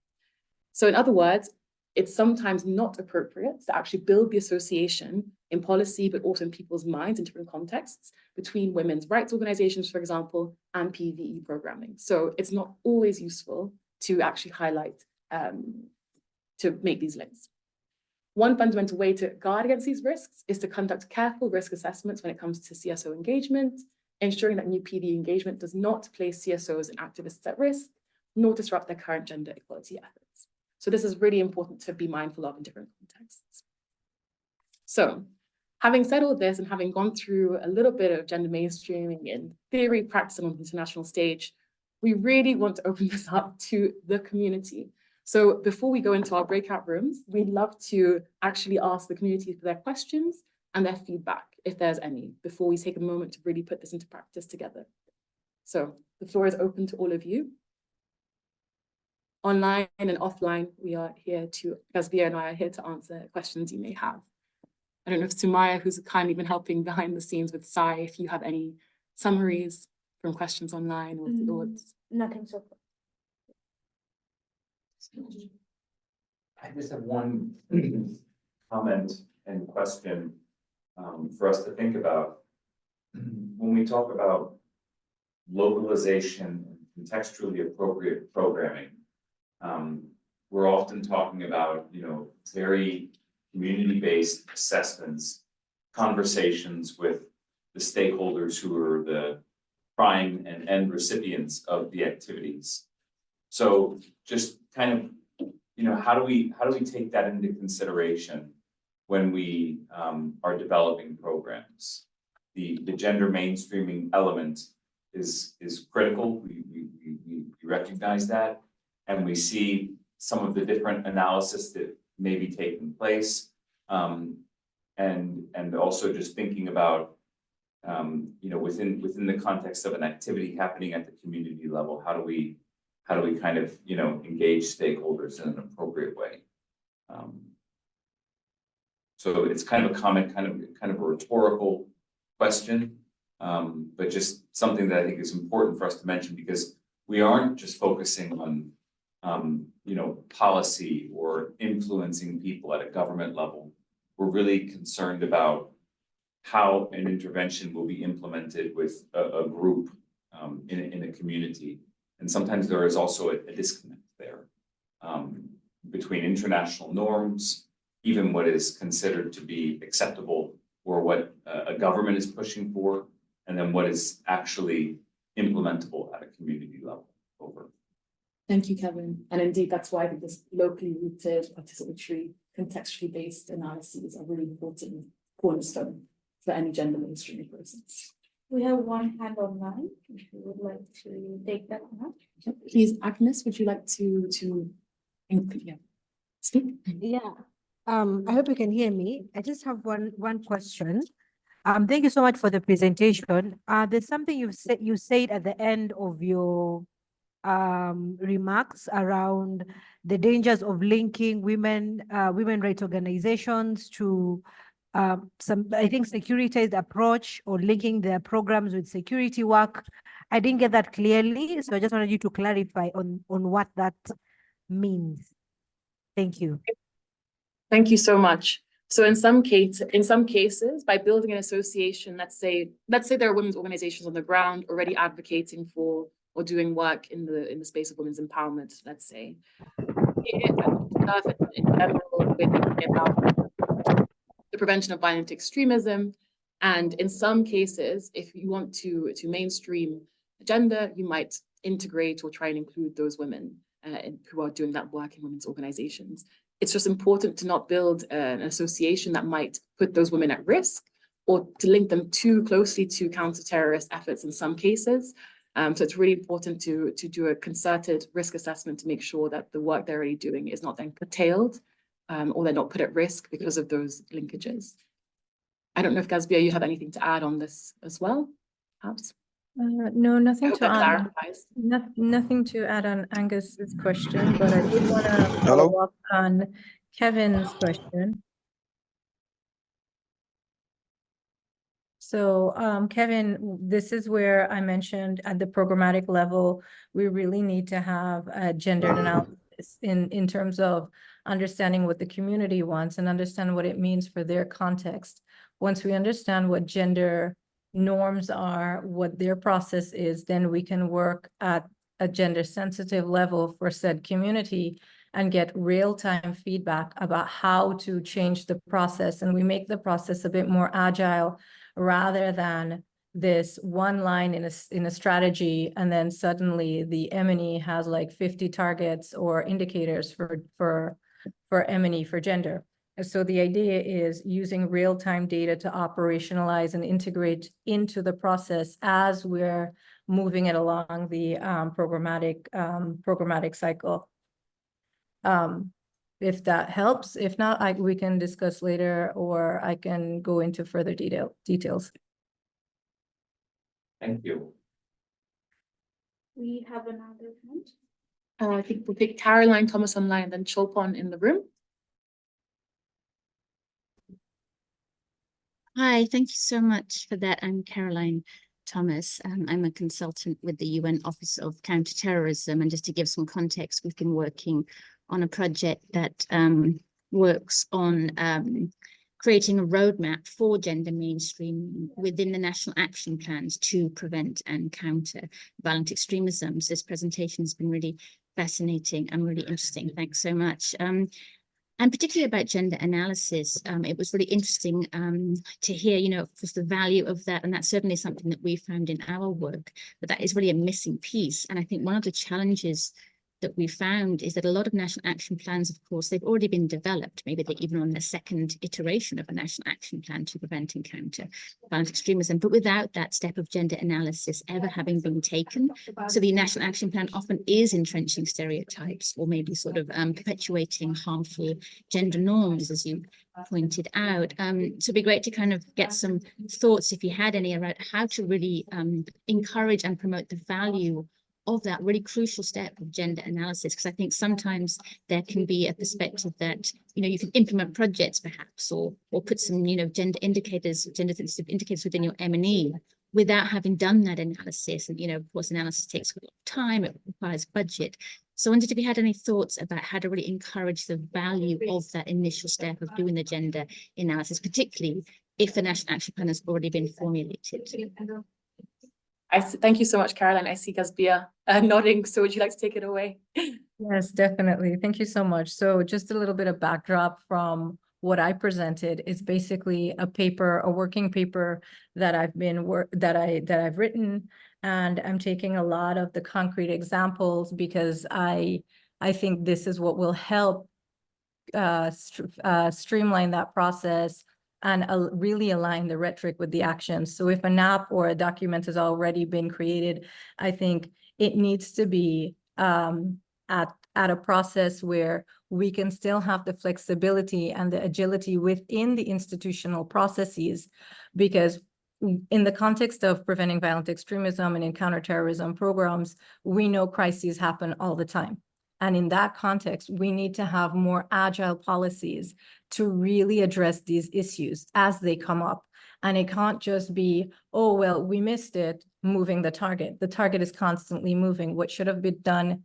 S1: So in other words, it's sometimes not appropriate to actually build the association in policy, but also in people's minds in different contexts between women's rights organizations, for example, and PVE programming. So it's not always useful to actually highlight, to make these links. One fundamental way to guard against these risks is to conduct careful risk assessments when it comes to CSO engagement, ensuring that new PVE engagement does not place CSOs and activists at risk, nor disrupt their current gender equality efforts. So this is really important to be mindful of in different contexts. So having said all this and having gone through a little bit of gender mainstreaming in theory, practice, and on the international stage, we really want to open this up to the community. So before we go into our breakout rooms, we'd love to actually ask the community for their questions and their feedback, if there's any, before we take a moment to really put this into practice together. So the floor is open to all of you. Online and offline, we are here to, Gazbia and I are here to answer questions you may have. I don't know if Sumaya, who's kindly been helping behind the scenes with Sai, if you have any summaries from questions online or thoughts.
S5: Nothing so far.
S6: I just have one comment and question for us to think about. When we talk about localization and contextually appropriate programming, we're often talking about, very community-based assessments, conversations with the stakeholders who are the prime and end recipients of the activities. So just kind of, how do we take that into consideration when we are developing programs? The gender mainstreaming element is critical. We recognize that, and we see some of the different analysis that may be taking place, and also just thinking about within the context of an activity happening at the community level, how do we kind of engage stakeholders in an appropriate way? So it's kind of a comment, kind of a rhetorical question, but just something that I think is important for us to mention, because we aren't just focusing on, policy or influencing people at a government level. We're really concerned about how an intervention will be implemented with a group in a community. And sometimes there is also a disconnect there between international norms, even what is considered to be acceptable or what a government is pushing for, and then what is actually implementable at a community level. Over.
S1: Thank you, Kevin. And indeed, that's why this locally rooted, participatory, contextually based analyses are really important cornerstone for any gender mainstreaming process.
S5: We have one hand online, if you would like to take that one up.
S1: Please, Agnes, would you like to speak?
S7: Yeah. I hope you can hear me. I just have one question. Thank you so much for the presentation. There's something you said at the end of your remarks around the dangers of linking women rights organizations to some, I think, securitized approach, or linking their programs with security work. I didn't get that clearly, so I just wanted you to clarify on what that means. Thank you.
S1: Thank you so much. So in some cases, by building an association, let's say there are women's organizations on the ground already advocating for or doing work in the space of women's empowerment, let's say. In general, about the prevention of violent extremism. And in some cases, if you want to mainstream gender, you might integrate or try and include those women who are doing that work in women's organizations. It's just important to not build an association that might put those women at risk, or to link them too closely to counter-terrorist efforts in some cases. So it's really important to do a concerted risk assessment to make sure that the work they're already doing is not then curtailed, or they're not put at risk because of those linkages. I don't know if Gazbia, you have anything to add on this as well, perhaps?
S4: No, nothing to add.
S1: Clarifies.
S4: Nothing to add on Angus's question, but I did want to follow up on Kevin's question. So, Kevin, this is where I mentioned at the programmatic level, we really need to have a gendered analysis in terms of understanding what the community wants and understand what it means for their context. Once we understand what gender norms are, what their process is, then we can work at a gender sensitive level for said community and get real-time feedback about how to change the process. And we make the process a bit more agile, rather than this one line in a strategy, and then suddenly the M&E has like 50 targets or indicators for M&E for gender. And so the idea is using real-time data to operationalize and integrate into the process as we're moving it along the programmatic cycle. If that helps. If not, we can discuss later, or I can go into further details.
S6: Thank you.
S5: We have another hand.
S1: I think we'll take Caroline Thomas online, then Cholpon in the room.
S8: Hi, thank you so much for that. I'm Caroline Thomas. I'm a consultant with the UN Office of Counterterrorism. And just to give some context, we've been working on a project that works on creating a roadmap for gender mainstreaming within the national action plans to prevent and counter violent extremism. So this presentation has been really fascinating and really interesting. Thanks so much. And particularly about gender analysis, it was really interesting to hear, the value of that. And that's certainly something that we found in our work, but that is really a missing piece. And I think one of the challenges that we found is that a lot of national action plans, of course, they've already been developed. Maybe they're even on the second iteration of a national action plan to prevent and counter violent extremism, but without that step of gender analysis ever having been taken. So the national action plan often is entrenching stereotypes, or maybe sort of perpetuating harmful gender norms, as you pointed out. So it'd be great to kind of get some thoughts, if you had any, about how to really encourage and promote the value of that really crucial step of gender analysis, because I think sometimes there can be a perspective that you can implement projects perhaps, or put some gender indicators, gender sensitive indicators within your M&E, without having done that analysis. And, of course, analysis takes a lot of time, it requires budget. So I wondered if you had any thoughts about how to really encourage the value of that initial step of doing the gender analysis, particularly if the National Action Plan has already been formulated.
S1: Thank you so much, Caroline. I see Gazbia nodding. So would you like to take it away?
S4: Yes, definitely. Thank you so much. So just a little bit of backdrop from what I presented is basically a working paper that I've written, and I'm taking a lot of the concrete examples because I think this is what will help streamline that process and really align the rhetoric with the actions. So if a NAP or a document has already been created, I think it needs to be at a process where we can still have the flexibility and the agility within the institutional processes, because in the context of preventing violent extremism and in counterterrorism programs, we know crises happen all the time. And in that context, we need to have more agile policies to really address these issues as they come up. And it can't just be, oh, well, we missed it, moving the target. The target is constantly moving. What should have been done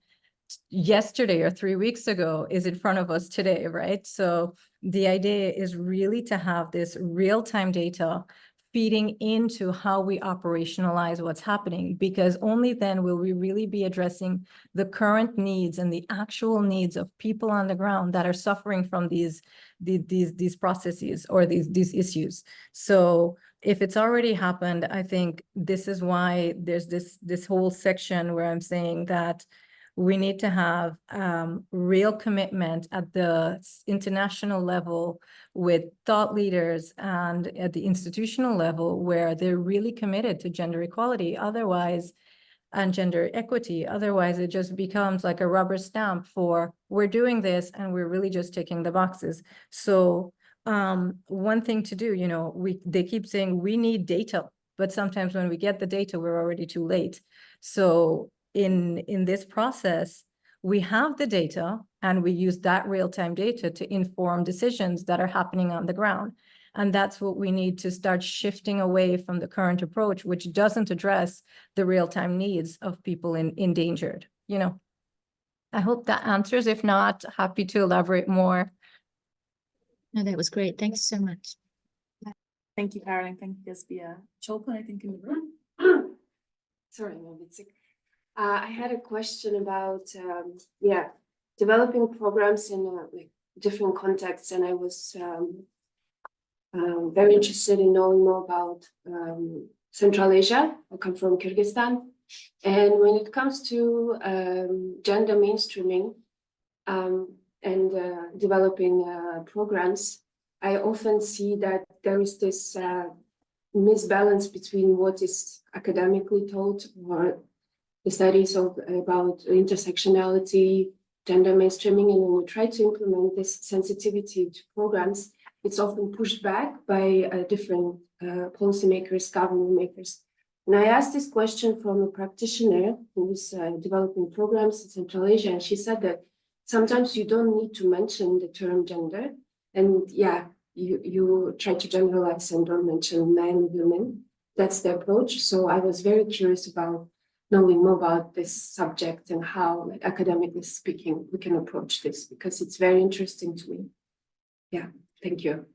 S4: yesterday or 3 weeks ago is in front of us today, right? So the idea is really to have this real-time data feeding into how we operationalize what's happening, because only then will we really be addressing the current needs and the actual needs of people on the ground that are suffering from these processes or these issues. So if it's already happened, I think this is why there's this whole section where I'm saying that we need to have real commitment at the international level with thought leaders and at the institutional level where they're really committed to gender equality. Otherwise, and gender equity, otherwise it just becomes like a rubber stamp for we're doing this and we're really just ticking the boxes. So one thing to do, they keep saying we need data, but sometimes when we get the data, we're already too late. So in this process, we have the data and we use that real-time data to inform decisions that are happening on the ground. And that's what we need to start shifting away from the current approach, which doesn't address the real-time needs of people endangered. I hope that answers. If not, happy to elaborate more.
S8: No, that was great. Thanks so much.
S1: Thank you, Caroline. Thank you, Gazbia. Chopin, I think in the room.
S9: Sorry, I'm a bit sick. I had a question about, developing programs in different contexts, and I was very interested in knowing more about Central Asia. I come from Kyrgyzstan, and when it comes to gender mainstreaming and developing programs, I often see that there is this misbalance between what is academically taught or the studies about intersectionality, gender mainstreaming, and when we try to implement this sensitivity to programs, it's often pushed back by different policymakers, government makers. And I asked this question from a practitioner who was developing programs in Central Asia, and she said that sometimes you don't need to mention the term gender, and you try to generalize and don't mention men, women. That's the approach. So I was very curious about knowing more about this subject and how, academically speaking, we can approach this, because it's very interesting to me. Yeah, thank you.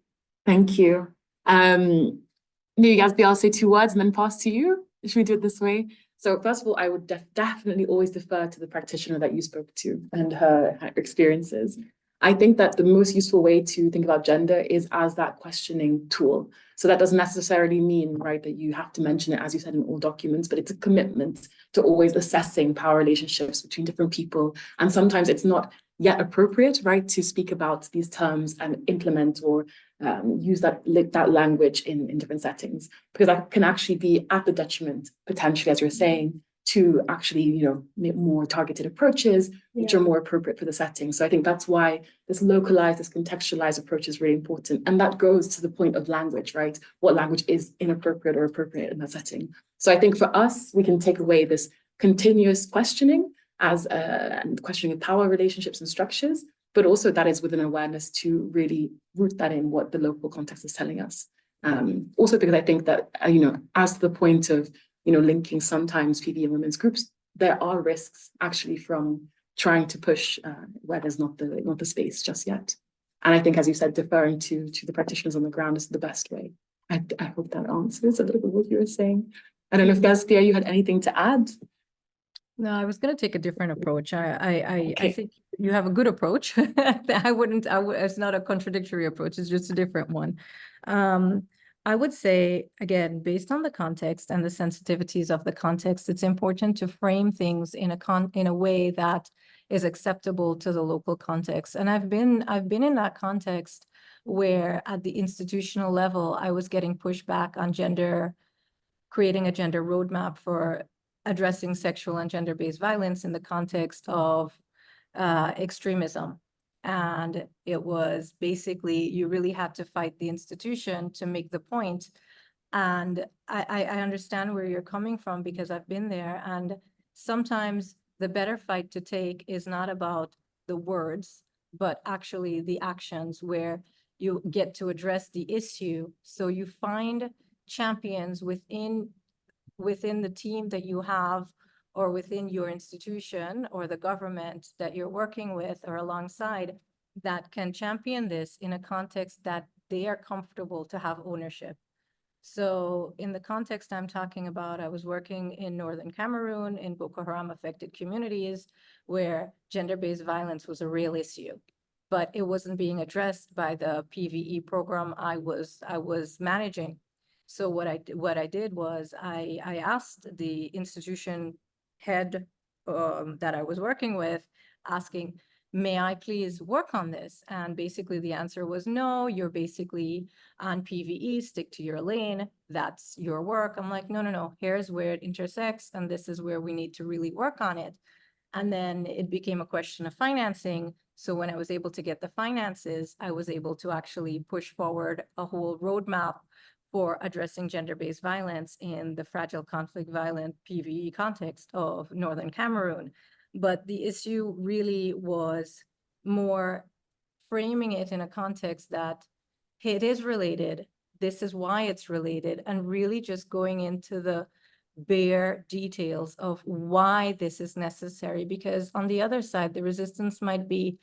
S1: Thank you. Maybe Gazbia, I'll say 2 words and then pass to you. Should we do it this way? So first of all, I would definitely always defer to the practitioner that you spoke to and her experiences. I think that the most useful way to think about gender is as that questioning tool. So that doesn't necessarily mean, right, that you have to mention it, as you said, in all documents, but it's a commitment to always assessing power relationships between different people. And sometimes it's not yet appropriate, right, to speak about these terms and implement or use that language in different settings, because that can actually be at the detriment, potentially, as you're saying, to actually, make more targeted approaches, which are more appropriate for the setting. So I think that's why this localized, this contextualized approach is really important. And that goes to the point of language, right? What language is inappropriate or appropriate in that setting. So I think for us, we can take away this continuous questioning as and questioning of power relationships and structures, but also that is with an awareness to really root that in what the local context is telling us. Also because I think that, as to the point of, linking sometimes PVE and women's groups, there are risks actually from trying to push where there's not the space just yet. And I think, as you said, deferring to the practitioners on the ground is the best way. I hope that answers a little bit what you were saying. I don't know if Gaspia, you had anything to add?
S4: No, I was going to take a different approach. I
S1: Okay.
S4: think you have a good approach. It's not a contradictory approach. It's just a different one. I would say, again, based on the context and the sensitivities of the context, it's important to frame things in a way that is acceptable to the local context. And I've been in that context where at the institutional level, I was getting pushback on creating a gender roadmap for addressing sexual and gender-based violence in the context of extremism. And it was basically, you really had to fight the institution to make the point. And I understand where you're coming from because I've been there. And sometimes the better fight to take is not about the words, but actually the actions where you get to address the issue. So you find champions within the team that you have, or within your institution or the government that you're working with or alongside, that can champion this in a context that they are comfortable to have ownership. So in the context I'm talking about, I was working in Northern Cameroon in Boko Haram affected communities where gender-based violence was a real issue, but it wasn't being addressed by the PVE program I was managing. So what I did was I asked the institution head that I was working with, asking, may I please work on this? And basically the answer was, no, you're basically on PVE, stick to your lane, that's your work. I'm like, no, here's where it intersects, and this is where we need to really work on it. And then it became a question of financing. So when I was able to get the finances, I was able to actually push forward a whole roadmap for addressing gender-based violence in the fragile conflict violent PVE context of Northern Cameroon. But the issue really was more framing it in a context that it is related, this is why it's related, and really just going into the bare details of why this is necessary. Because on the other side, the resistance might be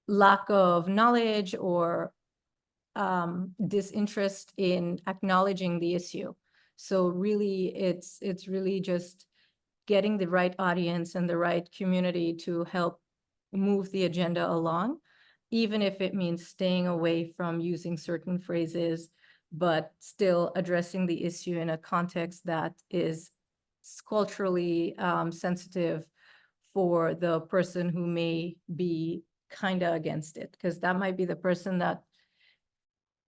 S4: lack of knowledge or disinterest in acknowledging the issue. So really, it's really just getting the right audience and the right community to help move the agenda along, even if it means staying away from using certain phrases, but still addressing the issue in a context that is culturally sensitive for the person who may be kind of against it, because that might be the person that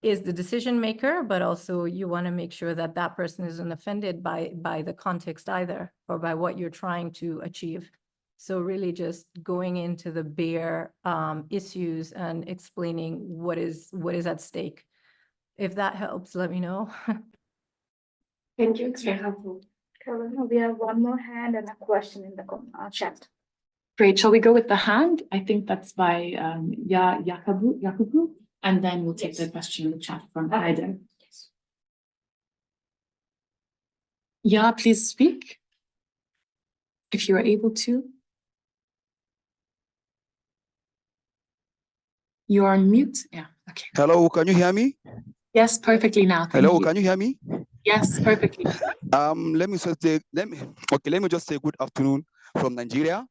S4: is the decision maker, but also you want to make sure that that person isn't offended by the context either, or by what you're trying to achieve. So really just going into the bare issues and explaining what is at stake. If that helps, let me know.
S9: Thank you, it's very helpful.
S5: Carolina, we have one more hand and a question in the chat.
S1: Great, shall we go with the hand? I think that's by Yakubu, and then we'll take the question in the chat from Hejduk.
S9: Yes.
S1: Yeah, please speak, if you are able to. You are on mute. Yeah, okay.
S10: Hello, can you hear me?
S1: Yes, perfectly now. Thank
S10: Hello,
S1: you.
S10: can you hear me?
S1: Yes, perfectly.
S10: Let me just say good afternoon from Nigeria.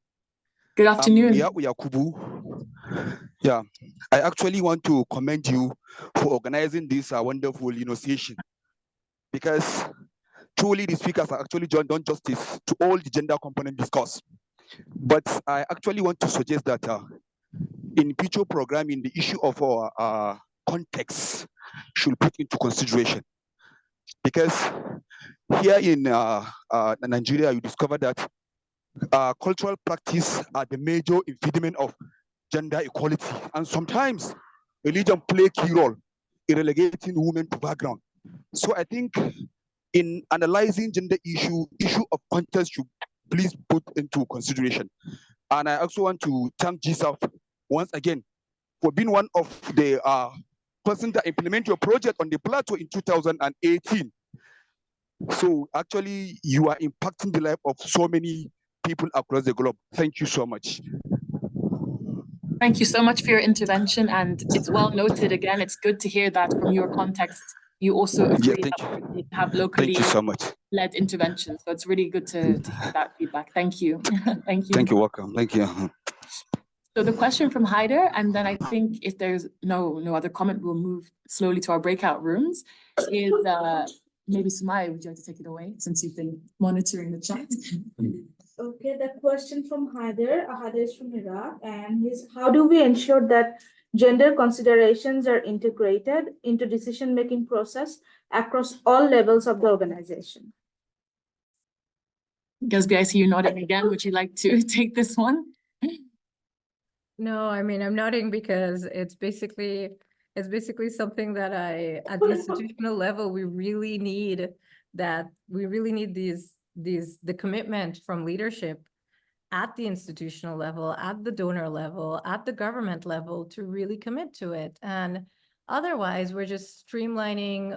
S1: Good afternoon.
S10: Yakubu. Yeah, I actually want to commend you for organizing this wonderful session, because truly the speakers are actually done justice to all the gender component discussed. But I actually want to suggest that in future programming, the issue of our context should put into consideration, because here in Nigeria, you discover that cultural practice are the major impediment of gender equality, and sometimes religion play a key role in relegating women to background. So I think in analyzing gender issue of context should please put into consideration. And I also want to thank GSAF once again for being one of the person that implement your project on the plateau in 2018. So actually, you are impacting the life of so many people across the globe. Thank you so much.
S1: Thank you so much for your intervention, and it's well noted again. It's good to hear that from your context, you also agree that we need to have locally
S10: so much.
S1: led interventions. So it's really good to hear that feedback. Thank you. Thank you.
S10: Thank you, welcome. Thank you.
S1: So the question from Hejduk, and then I think if there's no other comment, we'll move slowly to our breakout rooms, is maybe Sumaya, would you like to take it away since you've been monitoring the chat?
S5: Okay, the question from Hejduk is from Iraq, and is how do we ensure that gender considerations are integrated into decision-making process across all levels of the organization?
S1: Gazbi, I see you nodding again. Would you like to take this one?
S4: No, I mean, I'm nodding because it's basically something that at the institutional level, we really need the commitment from leadership at the institutional level, at the donor level, at the government level to really commit to it. And otherwise, we're just streamlining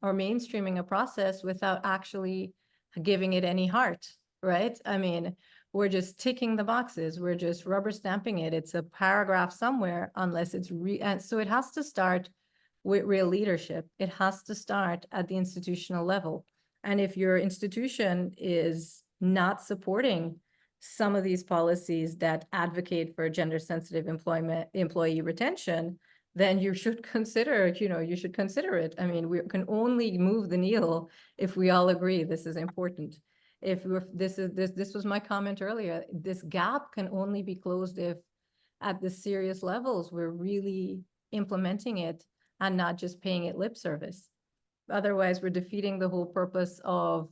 S4: or mainstreaming a process without actually giving it any heart, right? I mean, we're just ticking the boxes. We're just rubber stamping it. It's a paragraph somewhere, unless it's and so it has to start with real leadership. It has to start at the institutional level. And if your institution is not supporting some of these policies that advocate for gender-sensitive employee retention, then you should consider, it. I mean, we can only move the needle if we all agree this is important. This was my comment earlier. This gap can only be closed if at the serious levels we're really implementing it and not just paying it lip service. Otherwise, we're defeating the whole purpose of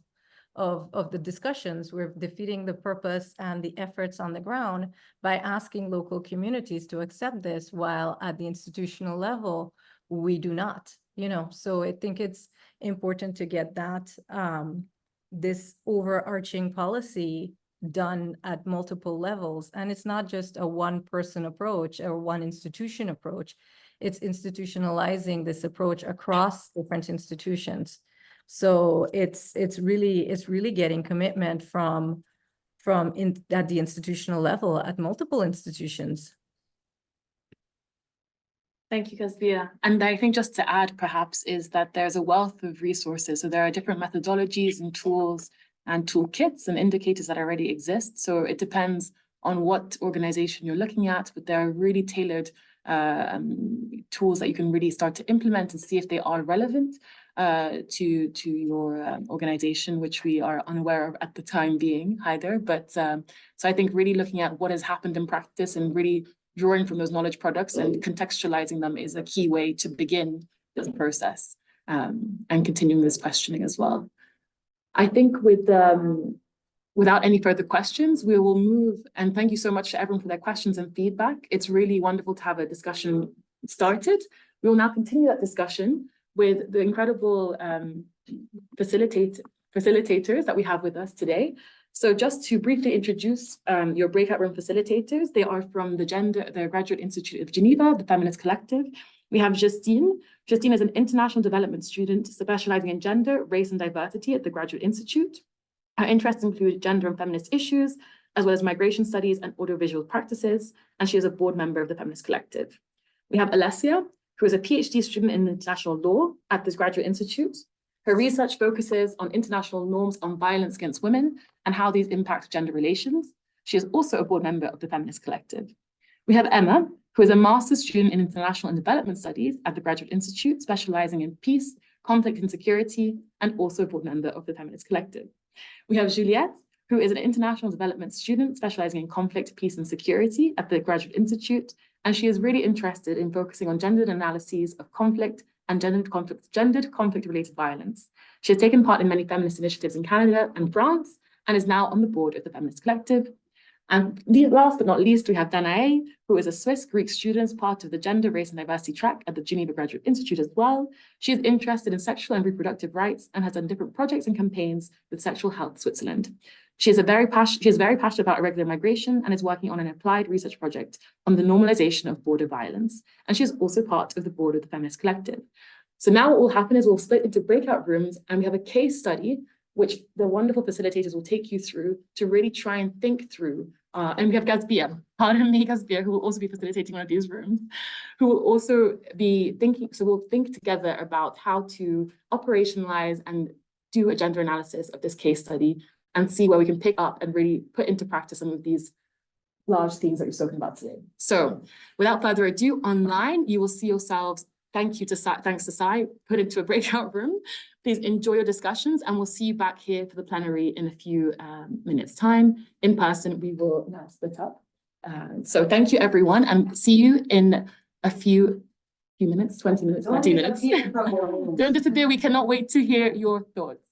S4: the discussions. We're defeating the purpose and the efforts on the ground by asking local communities to accept this, while at the institutional level, we do not, So I think it's important to get that this overarching policy done at multiple levels. And it's not just a one-person approach or one institution approach. It's institutionalizing this approach across different institutions. So it's really getting commitment from at the institutional level at multiple institutions.
S1: Thank you, Gazbia. And I think just to add perhaps is that there's a wealth of resources. So there are different methodologies and tools and toolkits and indicators that already exist. So it depends on what organization you're looking at, but there are really tailored tools that you can really start to implement and see if they are relevant to your organization, which we are unaware of at the time being either. But so I think really looking at what has happened in practice and really drawing from those knowledge products and contextualizing them is a key way to begin this process and continuing this questioning as well. I think without any further questions, we will move, and thank you so much to everyone for their questions and feedback. It's really wonderful to have a discussion started. We will now continue that discussion with the incredible facilitators that we have with us today. So just to briefly introduce your breakout room facilitators, they are from the Graduate Institute of Geneva, the Feminist Collective. We have Justine. Justine is an international development student specializing in gender, race, and diversity at the Graduate Institute. Her interests include gender and feminist issues, as well as migration studies and audiovisual practices, and she is a board member of the Feminist Collective. We have Alessia, who is a PhD student in international law at this Graduate Institute. Her research focuses on international norms on violence against women and how these impact gender relations. She is also a board member of the Feminist Collective. We have Emma, who is a master's student in international and development studies at the Graduate Institute, specializing in peace, conflict and security, and also a board member of the Feminist Collective. We have Juliette, who is an international development student specializing in conflict, peace, and security at the Graduate Institute, and she is really interested in focusing on gendered analyses of conflict and gendered conflict-related violence. She has taken part in many feminist initiatives in Canada and France, and is now on the board of the Feminist Collective. And last but not least, we have Danae, who is a Swiss-Greek student, part of the Gender, Race, and Diversity track at the Geneva Graduate Institute as well. She is interested in sexual and reproductive rights and has done different projects and campaigns with Sexual Health Switzerland. She is very passionate about irregular migration and is working on an applied research project on the normalization of border violence. And she is also part of the board of the Feminist Collective. So now what will happen is we'll split into breakout rooms and we have a case study, which the wonderful facilitators will take you through to really try and think through. And we have Gazbia, pardon me, Gazbia, who will also be facilitating one of these rooms, who will also be thinking, so we'll think together about how to operationalize and do a gender analysis of this case study and see where we can pick up and really put into practice some of these large themes that we've spoken about today. So without further ado, online, you will see yourselves, thanks to Sai, put into a breakout room. Please enjoy your discussions and we'll see you back here for the plenary in a few minutes time. In person, we will now split up. So thank you everyone and see you in a few minutes, 20 minutes, 30 minutes. Don't disappear, we cannot wait to hear your thoughts.